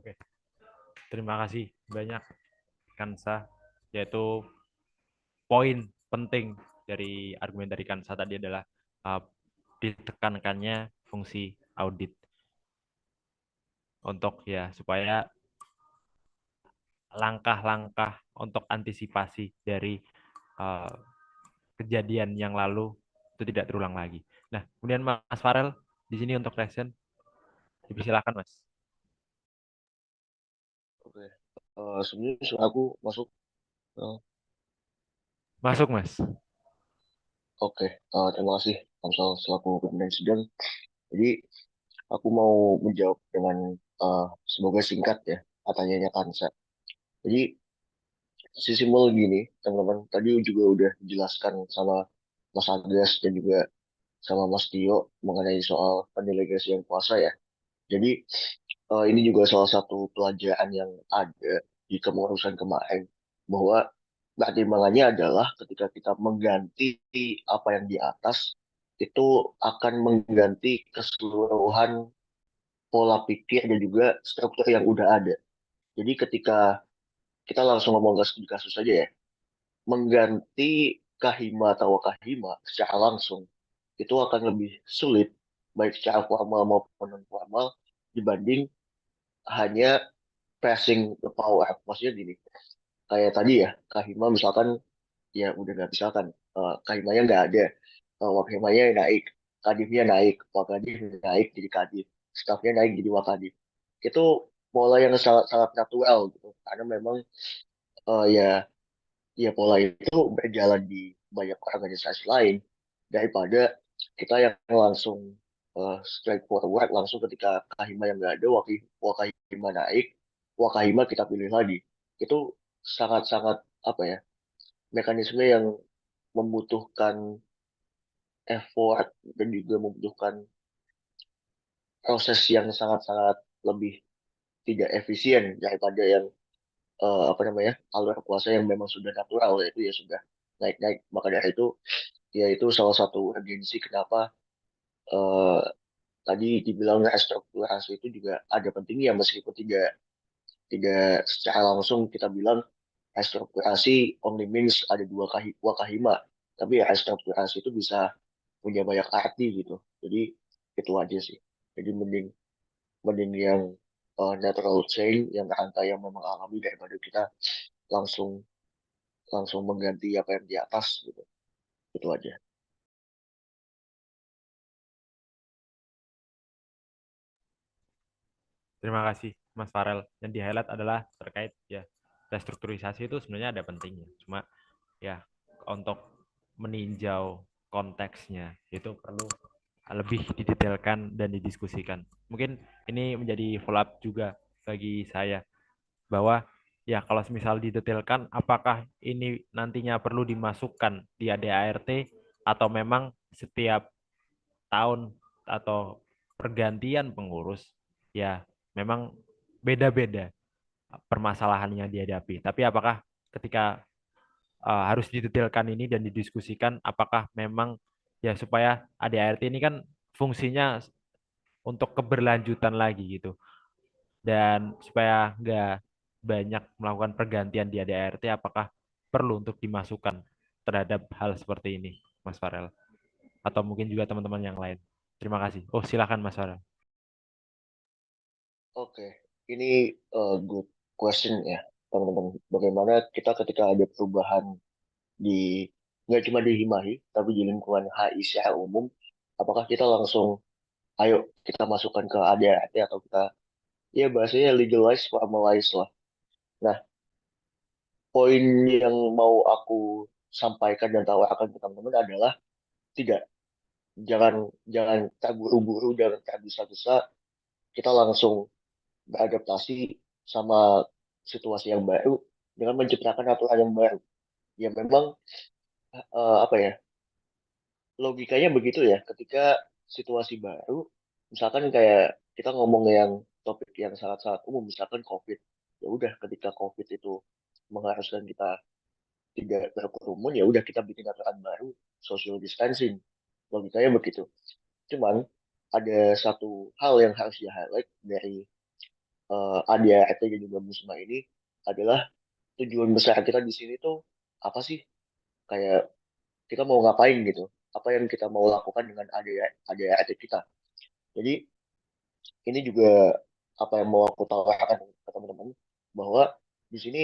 Oke, terima kasih banyak Kansa, yaitu poin penting dari argumen dari Kansa tadi adalah ditekankannya fungsi audit untuk ya supaya langkah-langkah untuk antisipasi dari kejadian yang lalu itu tidak terulang lagi. Nah, kemudian Mas Farel di sini untuk question, silakan Mas. Oke, sebenarnya aku masuk. Masuk Mas. Oke, terima kasih Kamsal selaku pimpinan sidang. Jadi aku mau menjawab dengan semoga singkat ya pertanyaannya Kansa. Jadi simpel gini teman-teman, tadi juga udah dijelaskan sama Mas Agus dan juga sama Mas Tio mengenai soal pendelegasian kuasa ya. Jadi ini juga salah satu pelajaran yang ada di kepengurusan kemarin, bahwa pertimbangannya adalah ketika kita mengganti apa yang di atas, itu akan mengganti keseluruhan pola pikir dan juga struktur yang udah ada. Jadi ketika kita langsung ngomong di kasus saja ya, mengganti kahima atau wakahima secara langsung itu akan lebih sulit baik secara formal maupun non formal dibanding hanya passing the power. Maksudnya gini, kayak tadi ya, Kahima misalkan ya udah nggak misalkan, Kahimanya nggak ada, Wakahimanya naik, Kadifnya naik, Wakadif naik jadi Kadif, staffnya naik jadi Wakadif. Itu pola yang sangat sangat natural gitu, karena memang ya ya pola itu berjalan di banyak organisasi lain daripada kita yang langsung straightforward langsung ketika Kahima yang nggak ada, Wakahima naik, Wakahima kita pilih lagi. Itu sangat-sangat apa ya, mekanisme yang membutuhkan effort dan juga membutuhkan proses yang sangat-sangat lebih tidak efisien daripada yang apa namanya, alur puasa yang memang sudah natural, yaitu ya sudah naik-naik. Maka dari itu ya itu salah satu urgensi kenapa eh, tadi dibilang restrukturasi itu juga ada pentingnya, meskipun tidak tidak secara langsung kita bilang restrukturasi only means ada dua kahima, tapi ya restrukturasi itu bisa punya banyak arti gitu. Jadi itu aja sih. Jadi mending mending yang natural change, yang angka yang memang alami, daripada kita langsung langsung mengganti apa yang di atas gitu. Itu aja. Terima kasih Mas Farel. Yang di-highlight adalah terkait ya restrukturisasi itu sebenarnya ada pentingnya. Cuma ya untuk meninjau konteksnya itu perlu lebih didetailkan dan didiskusikan. Mungkin ini menjadi follow up juga bagi saya bahwa ya kalau misal didetailkan apakah ini nantinya perlu dimasukkan di ADART atau memang setiap tahun atau pergantian pengurus ya memang beda-beda permasalahan yang dihadapi. Tapi apakah ketika harus didetailkan ini dan didiskusikan apakah memang ya supaya ADART ini kan fungsinya untuk keberlanjutan lagi gitu dan supaya nggak banyak melakukan pergantian di ADART apakah perlu untuk dimasukkan terhadap hal seperti ini Mas Farel atau mungkin juga teman-teman yang lain. Terima kasih. Oh, silakan Mas Farel. Oke, ini good question ya, teman-teman. Bagaimana kita ketika ada perubahan di nggak cuma di Himahi, tapi di lingkungan HI secara umum, apakah kita langsung ayo kita masukkan ke ADART, atau kita ya bahasanya legalize, formalize lah. Nah, poin yang mau aku sampaikan dan tawarkan ke teman-teman adalah tidak, jangan jangan terburu-buru, jangan tergesa-gesa kita langsung beradaptasi sama situasi yang baru dengan menciptakan aturan yang baru. Ya memang apa ya, logikanya begitu ya, ketika situasi baru, misalkan kayak kita ngomong yang topik yang sangat-sangat umum, misalkan COVID. Ya udah, ketika COVID itu mengharuskan kita tidak berkerumun, ya udah kita bikin aturan baru, social distancing. Logikanya begitu. Cuman ada satu hal yang harus di-highlight dari ADART dan juga Musma ini adalah tujuan besar kita di sini tuh apa sih? Kayak kita mau ngapain gitu? Apa yang kita mau lakukan dengan ADART kita? Jadi ini juga apa yang mau aku tawarkan ke teman-teman, bahwa di sini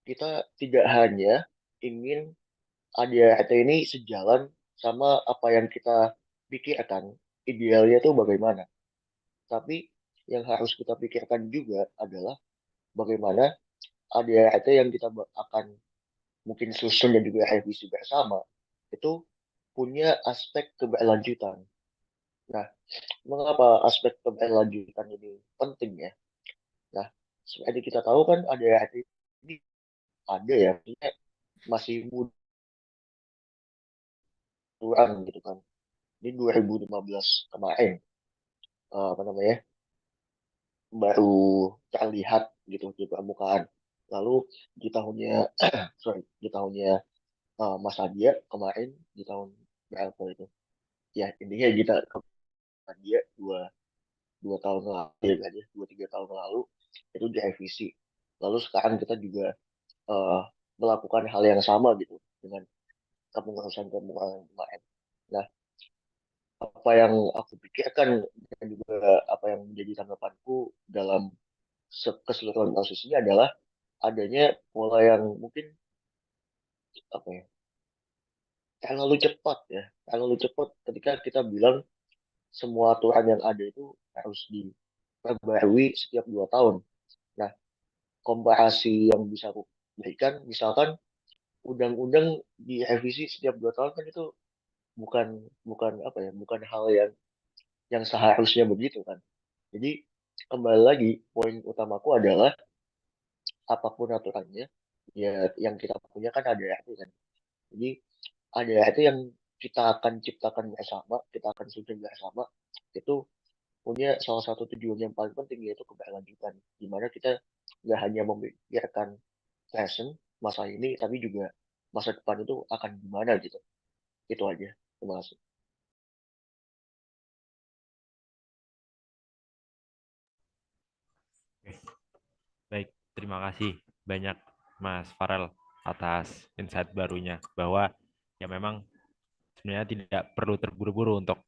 kita tidak hanya ingin ADART ini sejalan sama apa yang kita pikirkan idealnya itu bagaimana, tapi yang harus kita pikirkan juga adalah bagaimana ADART yang kita akan mungkin susun dan juga revisi bersama itu punya aspek keberlanjutan. Nah, mengapa aspek keberlanjutan ini penting ya? Nah, seperti kita tahu kan ADART ini ada ya, masih muda gitu kan. Ini 2015 kemarin, apa namanya, baru terlihat gitu di permukaan. Lalu di tahunnya, sorry, di tahunnya Mas Adia kemarin, di tahun berapa itu? Ya intinya kita ke Adia dua tahun lalu, ya kan ya, 2-3 tahun lalu itu direvisi. Lalu sekarang kita juga eh, melakukan hal yang sama gitu dengan kepengurusan kemarin. Nah, apa yang aku pikirkan dan juga apa yang menjadi tanggapanku dalam keseluruhan proses ini adalah adanya pola yang mungkin apa ya, terlalu cepat ya, terlalu cepat ketika kita bilang semua aturan yang ada itu harus diperbarui setiap 2 tahun. Nah, komparasi yang bisa aku berikan, misalkan undang-undang direvisi setiap 2 tahun kan itu bukan bukan apa ya, bukan hal yang seharusnya begitu kan. Jadi kembali lagi, poin utamaku adalah apapun aturannya, ya yang kita punya kan ada itu kan. Jadi ada itu yang kita akan ciptakan bersama, kita akan susun bersama, itu punya salah satu tujuan yang paling penting, yaitu keberlanjutan. Di mana kita nggak hanya memikirkan present masa ini, tapi juga masa depan itu akan gimana gitu. Itu aja. Terima kasih. Oke, baik, terima kasih banyak Mas Farel atas insight barunya bahwa ya memang sebenarnya tidak perlu terburu-buru untuk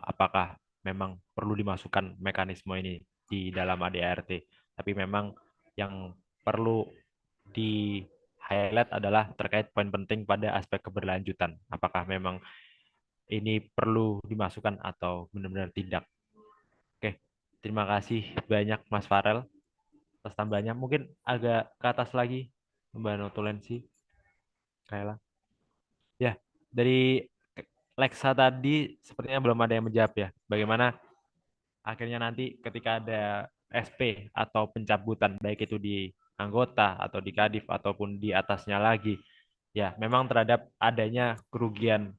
apakah memang perlu dimasukkan mekanisme ini di dalam ADART. Tapi memang yang perlu di highlight adalah terkait poin penting pada aspek keberlanjutan. Apakah memang ini perlu dimasukkan atau benar-benar tidak. Oke, terima kasih banyak Mas Farel atas tambahnya. Mungkin agak ke atas lagi, Mbak Notulensi, Kaila. Ya, dari Lexa tadi sepertinya belum ada yang menjawab ya. Bagaimana akhirnya nanti ketika ada SP atau pencabutan, baik itu di anggota atau di kadif ataupun di atasnya lagi, ya memang terhadap adanya kerugian,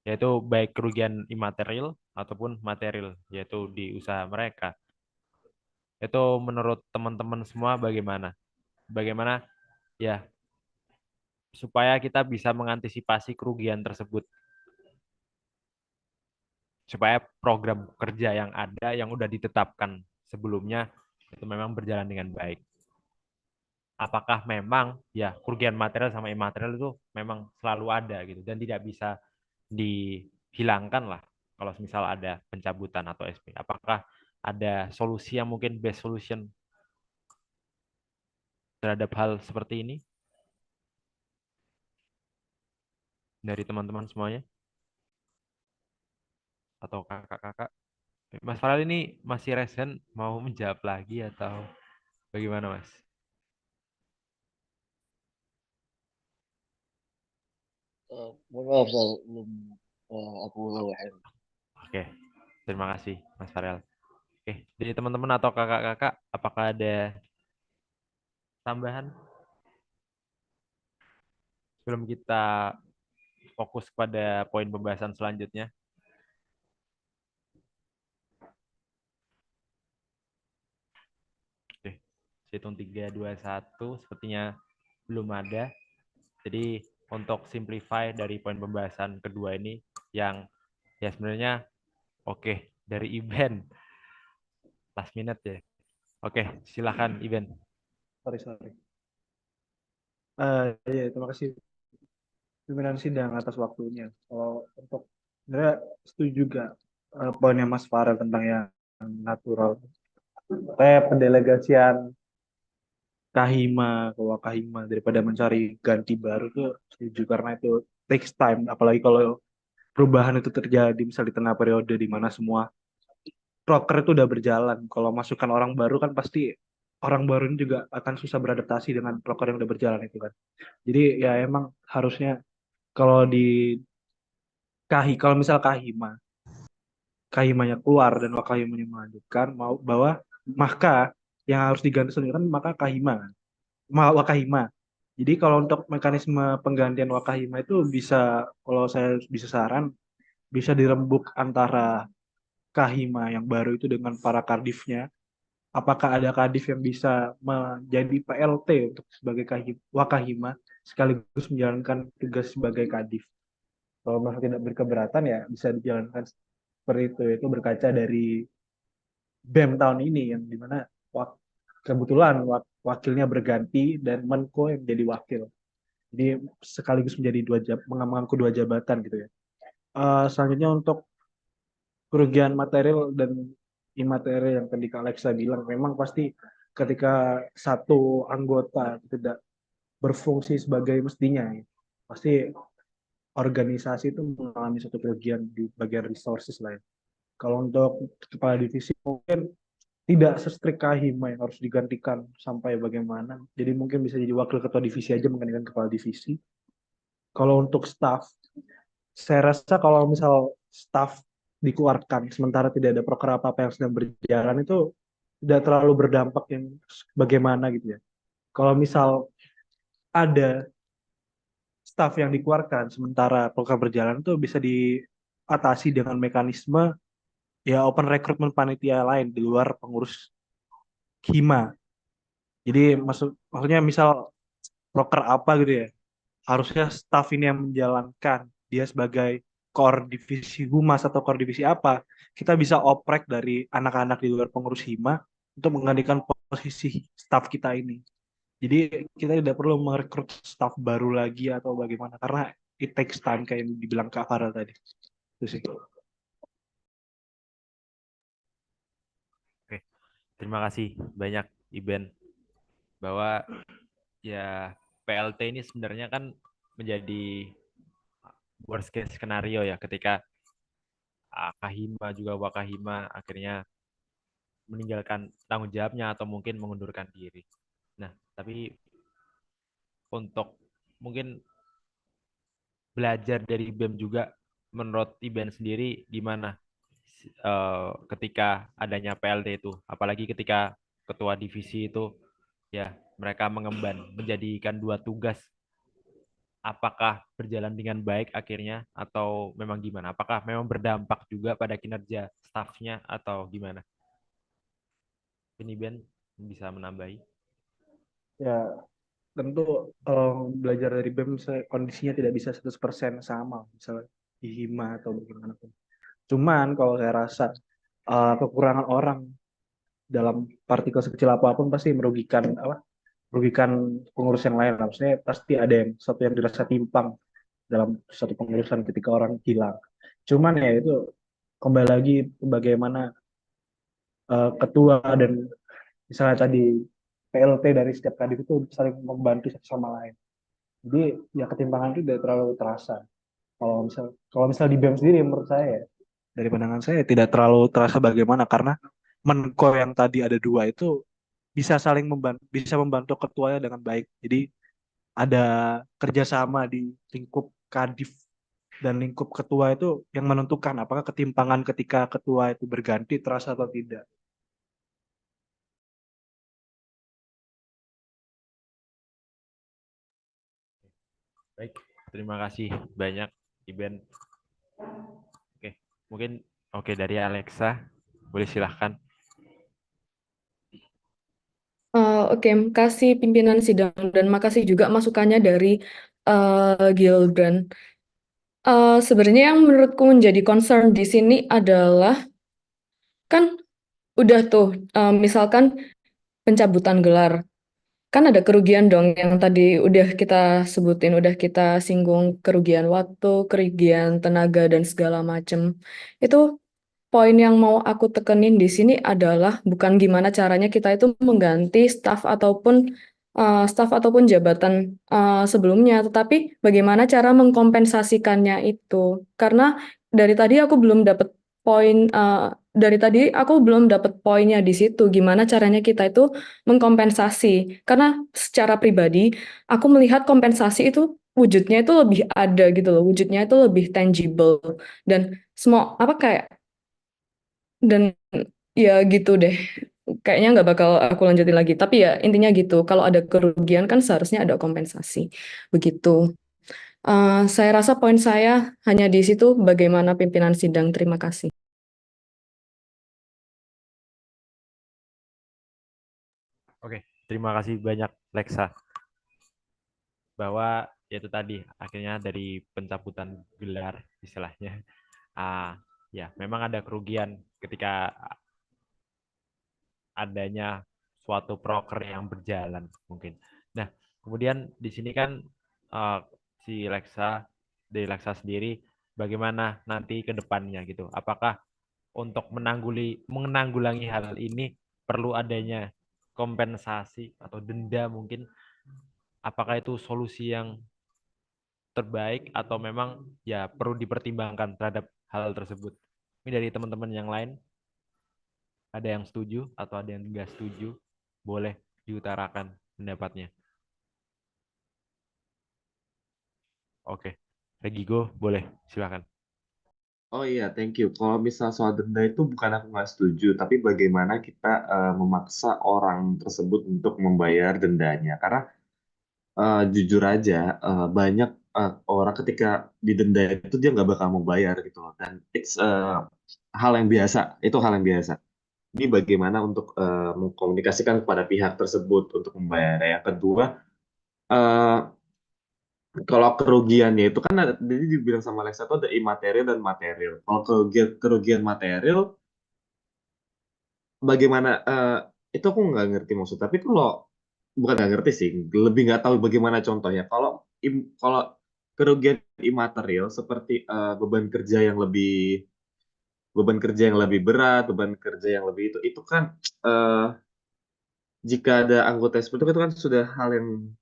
yaitu baik kerugian imaterial ataupun material, yaitu di usaha mereka. Itu menurut teman-teman semua bagaimana? Bagaimana ya supaya kita bisa mengantisipasi kerugian tersebut, supaya program kerja yang ada yang udah ditetapkan sebelumnya itu memang berjalan dengan baik. Apakah memang ya kerugian material sama imaterial itu memang selalu ada gitu dan tidak bisa dihilangkan lah kalau misal ada pencabutan atau SP. Apakah ada solusi yang mungkin best solution terhadap hal seperti ini dari teman-teman semuanya atau kakak-kakak? Mas Farel ini masih resen, mau menjawab lagi atau bagaimana, Mas? Mohon maaf, saya belum aku lawain. Oke, terima kasih, Mas Farel. Oke, jadi teman-teman atau kakak-kakak, apakah ada tambahan sebelum kita fokus pada poin pembahasan selanjutnya? Oke, hitung 3, 2, 1, sepertinya belum ada. Jadi untuk simplify dari poin pembahasan kedua ini yang ya sebenarnya oke dari event last minute ya. Oke, silakan event. Sorry. Ya, terima kasih pimpinan sidang atas waktunya. Kalau untuk sebenarnya setuju juga poinnya Mas Farel tentang yang natural. Kayak pendelegasian Kahima ke Wakahima daripada mencari ganti baru tuh setuju karena itu takes time. Apalagi kalau perubahan itu terjadi misal di tengah periode di mana semua proker itu udah berjalan. Kalau masukkan orang baru kan pasti orang baru ini juga akan susah beradaptasi dengan proker yang udah berjalan itu kan. Jadi ya emang harusnya kalau di kalau misal Kahimanya keluar dan Wakahimanya melanjutkan mau bahwa maka yang harus diganti sendiri kan maka Wakahima. Jadi kalau untuk mekanisme penggantian Wakahima itu bisa kalau saya bisa saran bisa dirembuk antara Kahima yang baru itu dengan para kardifnya. Apakah ada kadif yang bisa menjadi PLT untuk sebagai Wakahima sekaligus menjalankan tugas sebagai kadif. Kalau mereka tidak berkeberatan ya bisa dijalankan seperti itu berkaca dari BEM tahun ini yang dimana kebetulan wakilnya berganti dan Menko yang menjadi wakil. Jadi sekaligus menjadi mengampu dua jabatan gitu ya. Selanjutnya untuk kerugian material dan imaterial yang tadi Kak Alexa bilang, memang pasti ketika satu anggota tidak berfungsi sebagai mestinya, ya, pasti organisasi itu mengalami satu kerugian di bagian resources lah ya. Kalau untuk kepala divisi mungkin tidak se-strict Kahima yang harus digantikan sampai bagaimana. Jadi mungkin bisa jadi wakil ketua divisi aja menggantikan kepala divisi. Kalau untuk staff, saya rasa kalau misal staff dikeluarkan sementara tidak ada proker apa-apa yang sedang berjalan itu tidak terlalu berdampak yang bagaimana gitu ya. Kalau misal ada staff yang dikeluarkan sementara proker berjalan itu bisa diatasi dengan mekanisme ya open recruitment panitia lain di luar pengurus Hima. Jadi maksudnya misal proker apa gitu ya. Harusnya staff ini yang menjalankan. Dia sebagai core divisi humas atau core divisi apa, kita bisa oprek dari anak-anak di luar pengurus hima untuk menggantikan posisi staff kita ini. Jadi kita tidak perlu merekrut staff baru lagi atau bagaimana, karena it takes time kayak yang dibilang Kak Farah tadi. Itu sih. Oke, terima kasih banyak Iben, bahwa ya PLT ini sebenarnya kan menjadi worst case skenario ya, ketika Kahima juga Wakahima akhirnya meninggalkan tanggung jawabnya atau mungkin mengundurkan diri. Nah, tapi untuk mungkin belajar dari BEM juga, menurut Iben sendiri gimana ketika adanya PLT itu, apalagi ketika ketua divisi itu ya mereka mengemban menjadikan dua tugas, apakah berjalan dengan baik akhirnya atau memang gimana? Apakah memang berdampak juga pada kinerja stafnya atau gimana? Ini Ben bisa menambahi. Ya, tentu kalau belajar dari BEM kondisinya tidak bisa 100% sama, misalnya di hima atau bagaimanapun. Cuman kalau saya rasa kekurangan orang dalam partikel sekecil apapun pasti merugikan pengurus yang lain. Maksudnya pasti ada yang satu yang dirasa timpang dalam satu pengurusan ketika orang hilang. Cuman ya itu kembali lagi bagaimana ketua dan misalnya tadi PLT dari setiap kadif itu saling membantu satu sama lain. Jadi ya ketimpangan itu tidak terlalu terasa. Kalau misal di BEM sendiri menurut saya ya, dari pandangan saya tidak terlalu terasa bagaimana, karena Menko yang tadi ada dua itu bisa membantu ketuanya dengan baik. Jadi ada kerjasama di lingkup kadif dan lingkup ketua itu yang menentukan apakah ketimpangan ketika ketua itu berganti terasa atau tidak. Baik, terima kasih banyak Iben. Oke, mungkin dari Alexa, boleh silahkan. Oke, makasih pimpinan sidang dan makasih juga masukannya dari Gilbran. Sebenarnya yang menurutku menjadi concern di sini adalah kan udah tuh misalkan pencabutan gelar. Kan ada kerugian dong yang tadi udah kita sebutin, udah kita singgung, kerugian waktu, kerugian tenaga dan segala macem. Itu poin yang mau aku tekenin di sini adalah bukan gimana caranya kita itu mengganti staf ataupun jabatan sebelumnya, tetapi bagaimana cara mengkompensasikannya itu. Karena dari tadi aku belum dapat poin dari tadi aku belum dapat poinnya di situ, gimana caranya kita itu mengkompensasi. Karena secara pribadi aku melihat kompensasi itu wujudnya itu lebih ada gitu loh, wujudnya itu lebih tangible dan semua apa kayak dan ya gitu deh. Kayaknya nggak bakal aku lanjutin lagi. Tapi ya intinya gitu. Kalau ada kerugian kan seharusnya ada kompensasi. Begitu. Saya rasa poin saya hanya di situ. Bagaimana pimpinan sidang? Terima kasih. Oke, terima kasih banyak Lexa. Bahwa yaitu tadi akhirnya dari pencabutan gelar istilahnya, ya memang ada kerugian ketika adanya suatu proker yang berjalan mungkin. Nah, kemudian di sini kan si dari Lexa sendiri bagaimana nanti ke depannya gitu. Apakah untuk menanggulangi hal ini perlu adanya kompensasi atau denda mungkin? Apakah itu solusi yang terbaik atau memang ya perlu dipertimbangkan terhadap hal tersebut? Ini dari teman-teman yang lain, ada yang setuju atau ada yang tidak setuju, boleh diutarakan pendapatnya. Oke, Regigo boleh, silakan. Oh iya, thank you. Kalau misal soal denda itu bukan aku nggak setuju, tapi bagaimana kita memaksa orang tersebut untuk membayar dendanya. Karena jujur aja, banyak orang ketika didenda itu dia nggak bakal mau bayar gitu loh. Dan it's hal yang biasa, itu hal yang biasa. Ini bagaimana untuk mengkomunikasikan kepada pihak tersebut untuk membayar. Yang kedua, eh, kalau kerugiannya itu kan jadi dibilang sama Alexa itu ada imaterial dan material. Kalau kerugian material, bagaimana itu aku nggak ngerti maksud. Tapi kalau bukan nggak ngerti sih, lebih nggak tahu bagaimana contohnya. Kalau kerugian imaterial seperti beban kerja yang lebih berat, beban kerja yang lebih itu kan eh, jika ada anggota seperti itu kan sudah hal yang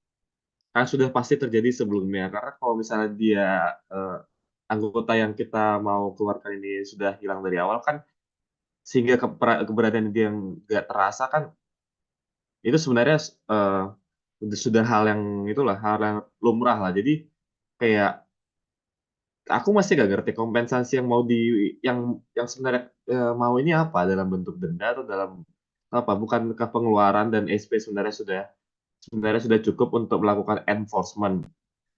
sudah pasti terjadi sebelumnya. Karena kalau misalnya dia eh, anggota yang kita mau keluarkan ini sudah hilang dari awal kan, sehingga keberadaan dia yang nggak terasa kan, itu sebenarnya eh, sudah hal yang itulah hal yang lumrah lah. Jadi kayak aku masih gak ngerti kompensasi yang yang sebenarnya mau ini apa, dalam bentuk denda atau dalam apa, bukankah pengeluaran dan SP sebenarnya sudah cukup untuk melakukan enforcement,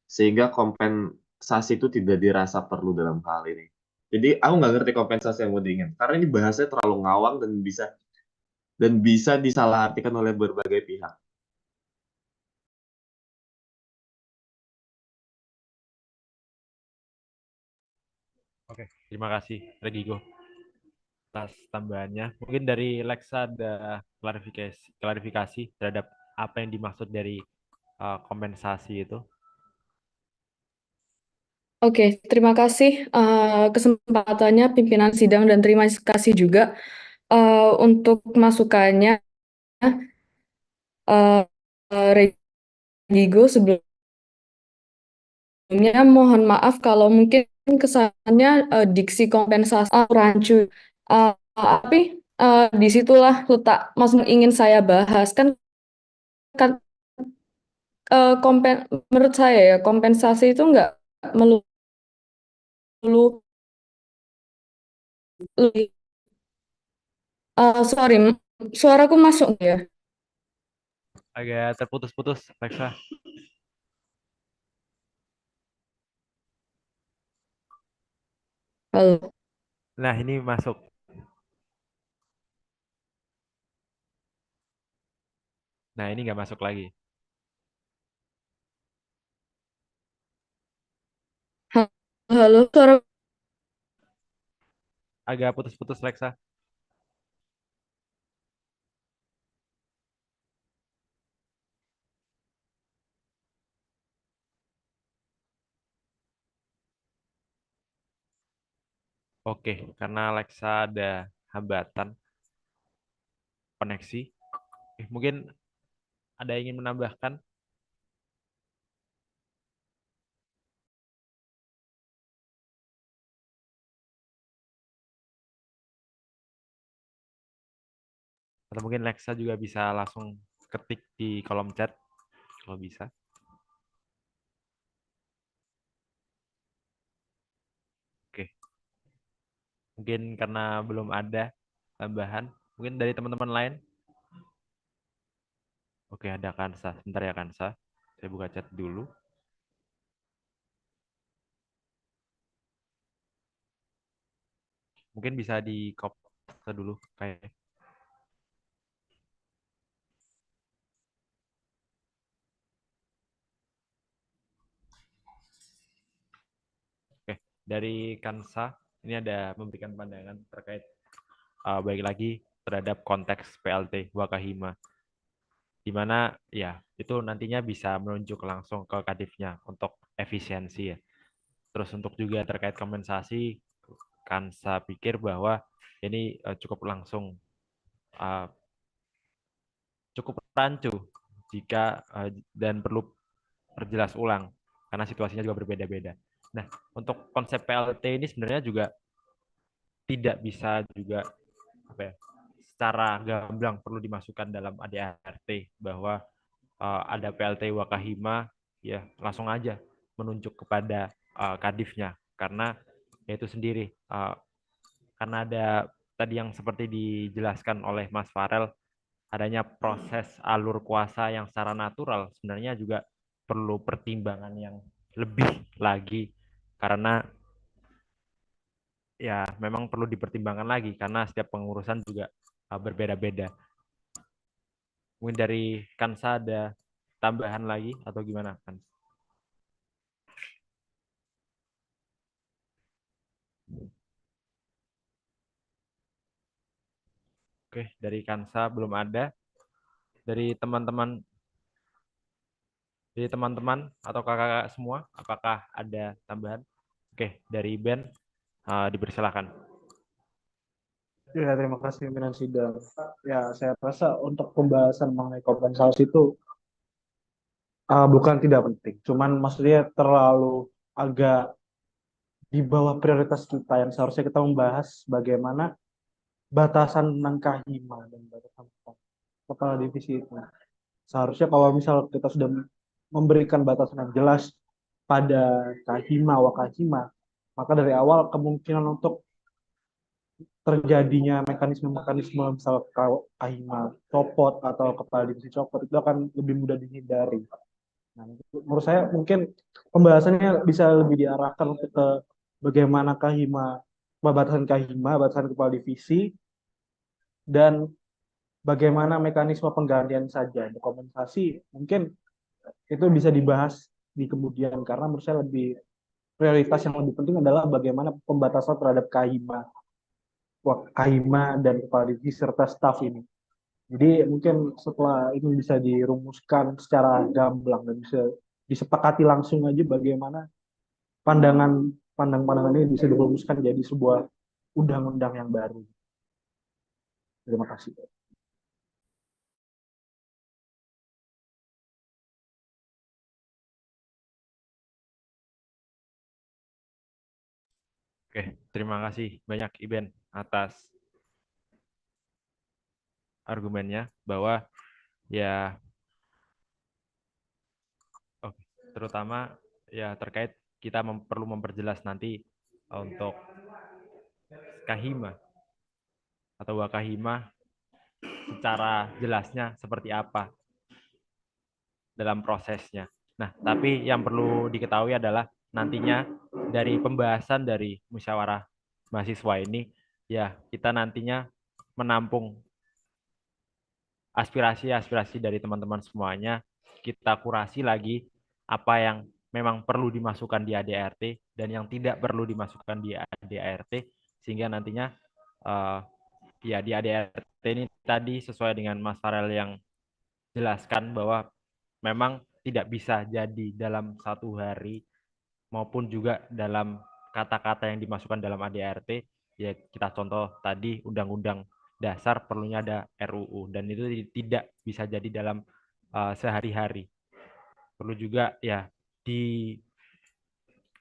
sehingga kompensasi itu tidak dirasa perlu dalam hal ini. Jadi aku nggak ngerti kompensasi yang mau diingin, karena ini bahasanya terlalu ngawang dan bisa disalahartikan oleh berbagai pihak. Oke, terima kasih Regigo atas tambahannya. Mungkin dari Lexa ada klarifikasi terhadap apa yang dimaksud dari kompensasi itu. Oke, terima kasih kesempatannya pimpinan sidang dan terima kasih juga untuk masukannya uh, Regigo. Sebelumnya mohon maaf kalau mungkin kesannya diksi kompensasi rancu, tapi disitulah letak maksud ingin saya bahas kan menurut saya ya kompensasi itu nggak melulu sorry, suaraku masuk nggak ya? Agak terputus-putus, Lexa. Halo. Nah, ini masuk. Nah, ini nggak masuk lagi. Halo, suara Agak putus-putus, Lexa. Oke, karena Lexa ada hambatan koneksi. Mungkin ada yang ingin menambahkan? Atau mungkin Lexa juga bisa langsung ketik di kolom chat kalau bisa. Oke. Mungkin karena belum ada tambahan. Mungkin dari teman-teman lain. Oke, ada Kansa. Sebentar ya Kansa. Saya buka chat dulu. Mungkin bisa di copy dulu kayak. Oke, dari Kansa ini ada memberikan pandangan terkait baik lagi terhadap konteks PLT Wakahima, di mana ya itu nantinya bisa menunjuk langsung ke kadifnya untuk efisiensi ya. Terus untuk juga terkait kompensasi, Kansa pikir bahwa ini cukup langsung cukup rancu jika dan perlu perjelas ulang karena situasinya juga berbeda-beda. Nah, untuk konsep PLT ini sebenarnya juga tidak bisa juga apa ya, secara gamblang perlu dimasukkan dalam ADART bahwa ada PLT Wakahima ya langsung aja menunjuk kepada kadifnya karena itu sendiri karena ada tadi yang seperti dijelaskan oleh Mas Farel, adanya proses alur kuasa yang secara natural sebenarnya juga perlu pertimbangan yang lebih lagi karena ya memang perlu dipertimbangkan lagi karena setiap pengurusan juga berbeda-beda. Mungkin dari Kansa ada tambahan lagi atau gimana kan? Oke, dari Kansa belum ada. Dari teman-teman atau kakak-kakak semua, apakah ada tambahan? Oke, dari Ben dipersilakan. Ya, terima kasih pimpinan sidang. Ya, saya rasa untuk pembahasan mengenai kompensasi itu bukan tidak penting, cuman maksudnya terlalu agak di bawah prioritas kita yang seharusnya kita membahas bagaimana batasan tentang Kahima dan batasan tentang kepala divisi itu. Seharusnya kalau misal kita sudah memberikan batasan yang jelas pada Kahima, Wakahima, maka dari awal kemungkinan untuk terjadinya mekanisme-mekanisme misal Kahima copot atau kepala divisi copot itu akan lebih mudah dihindari. Nah, menurut saya mungkin pembahasannya bisa lebih diarahkan untuk ke bagaimana batasan Kahima, batasan kepala divisi, dan bagaimana mekanisme penggantian saja. Untuk kompensasi mungkin itu bisa dibahas di kemudian, karena menurut saya lebih prioritas yang lebih penting adalah bagaimana pembatasan terhadap Kahima dan kepala divisi serta staf ini. Jadi mungkin setelah ini bisa dirumuskan secara gamblang dan bisa disepakati langsung aja bagaimana pandangan ini bisa dirumuskan jadi sebuah undang-undang yang baru. Terima kasih. Oke, terima kasih banyak Iben atas argumennya bahwa ya terutama ya terkait kita perlu memperjelas nanti untuk Kahima atau Wakahima secara jelasnya seperti apa dalam prosesnya. Nah, tapi yang perlu diketahui adalah nantinya dari pembahasan dari musyawarah mahasiswa ini, ya kita nantinya menampung aspirasi-aspirasi dari teman-teman semuanya, kita kurasi lagi apa yang memang perlu dimasukkan di ADART dan yang tidak perlu dimasukkan di ADART, sehingga nantinya ya di ADART ini tadi sesuai dengan Mas Farel yang jelaskan bahwa memang tidak bisa jadi dalam satu hari maupun juga dalam kata-kata yang dimasukkan dalam ADART. Ya kita contoh tadi Undang-Undang Dasar perlunya ada RUU dan itu tidak bisa jadi dalam sehari-hari. Perlu juga ya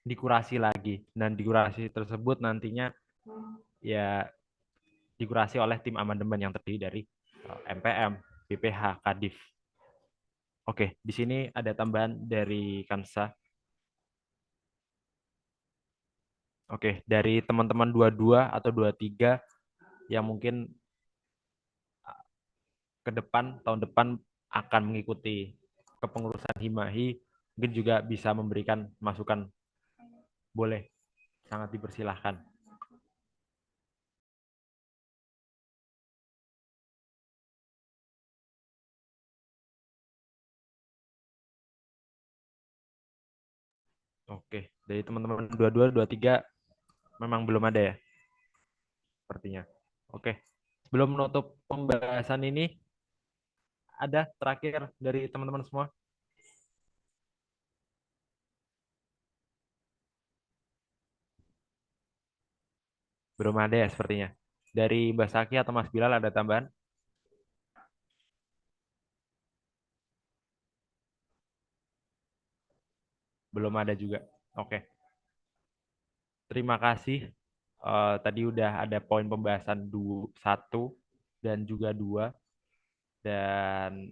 dikurasi lagi, dan dikurasi tersebut nantinya ya dikurasi oleh tim amandemen yang terdiri dari MPM, BPH, Kadif. Oke, di sini ada tambahan dari Kansa. Oke, dari teman-teman 22 atau 23 yang mungkin ke depan, tahun depan akan mengikuti kepengurusan Himahi, mungkin juga bisa memberikan masukan. Boleh, sangat dipersilahkan. Oke, dari teman-teman 22, 23 memang belum ada ya? Sepertinya. Oke, sebelum menutup pembahasan ini, ada terakhir dari teman-teman semua? Belum ada ya sepertinya. Dari Mbak Saki atau Mas Bilal ada tambahan? Belum ada juga. Oke. Terima kasih. Tadi udah ada poin pembahasan 1 dan juga 2. Dan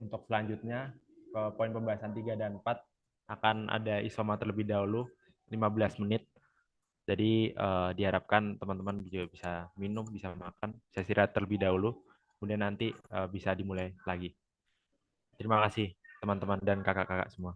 untuk selanjutnya ke poin pembahasan 3 dan 4 akan ada isoma terlebih dahulu 15 menit. Jadi diharapkan teman-teman juga bisa minum, bisa makan, bisa istirahat terlebih dahulu. Kemudian nanti bisa dimulai lagi. Terima kasih teman-teman dan kakak-kakak semua.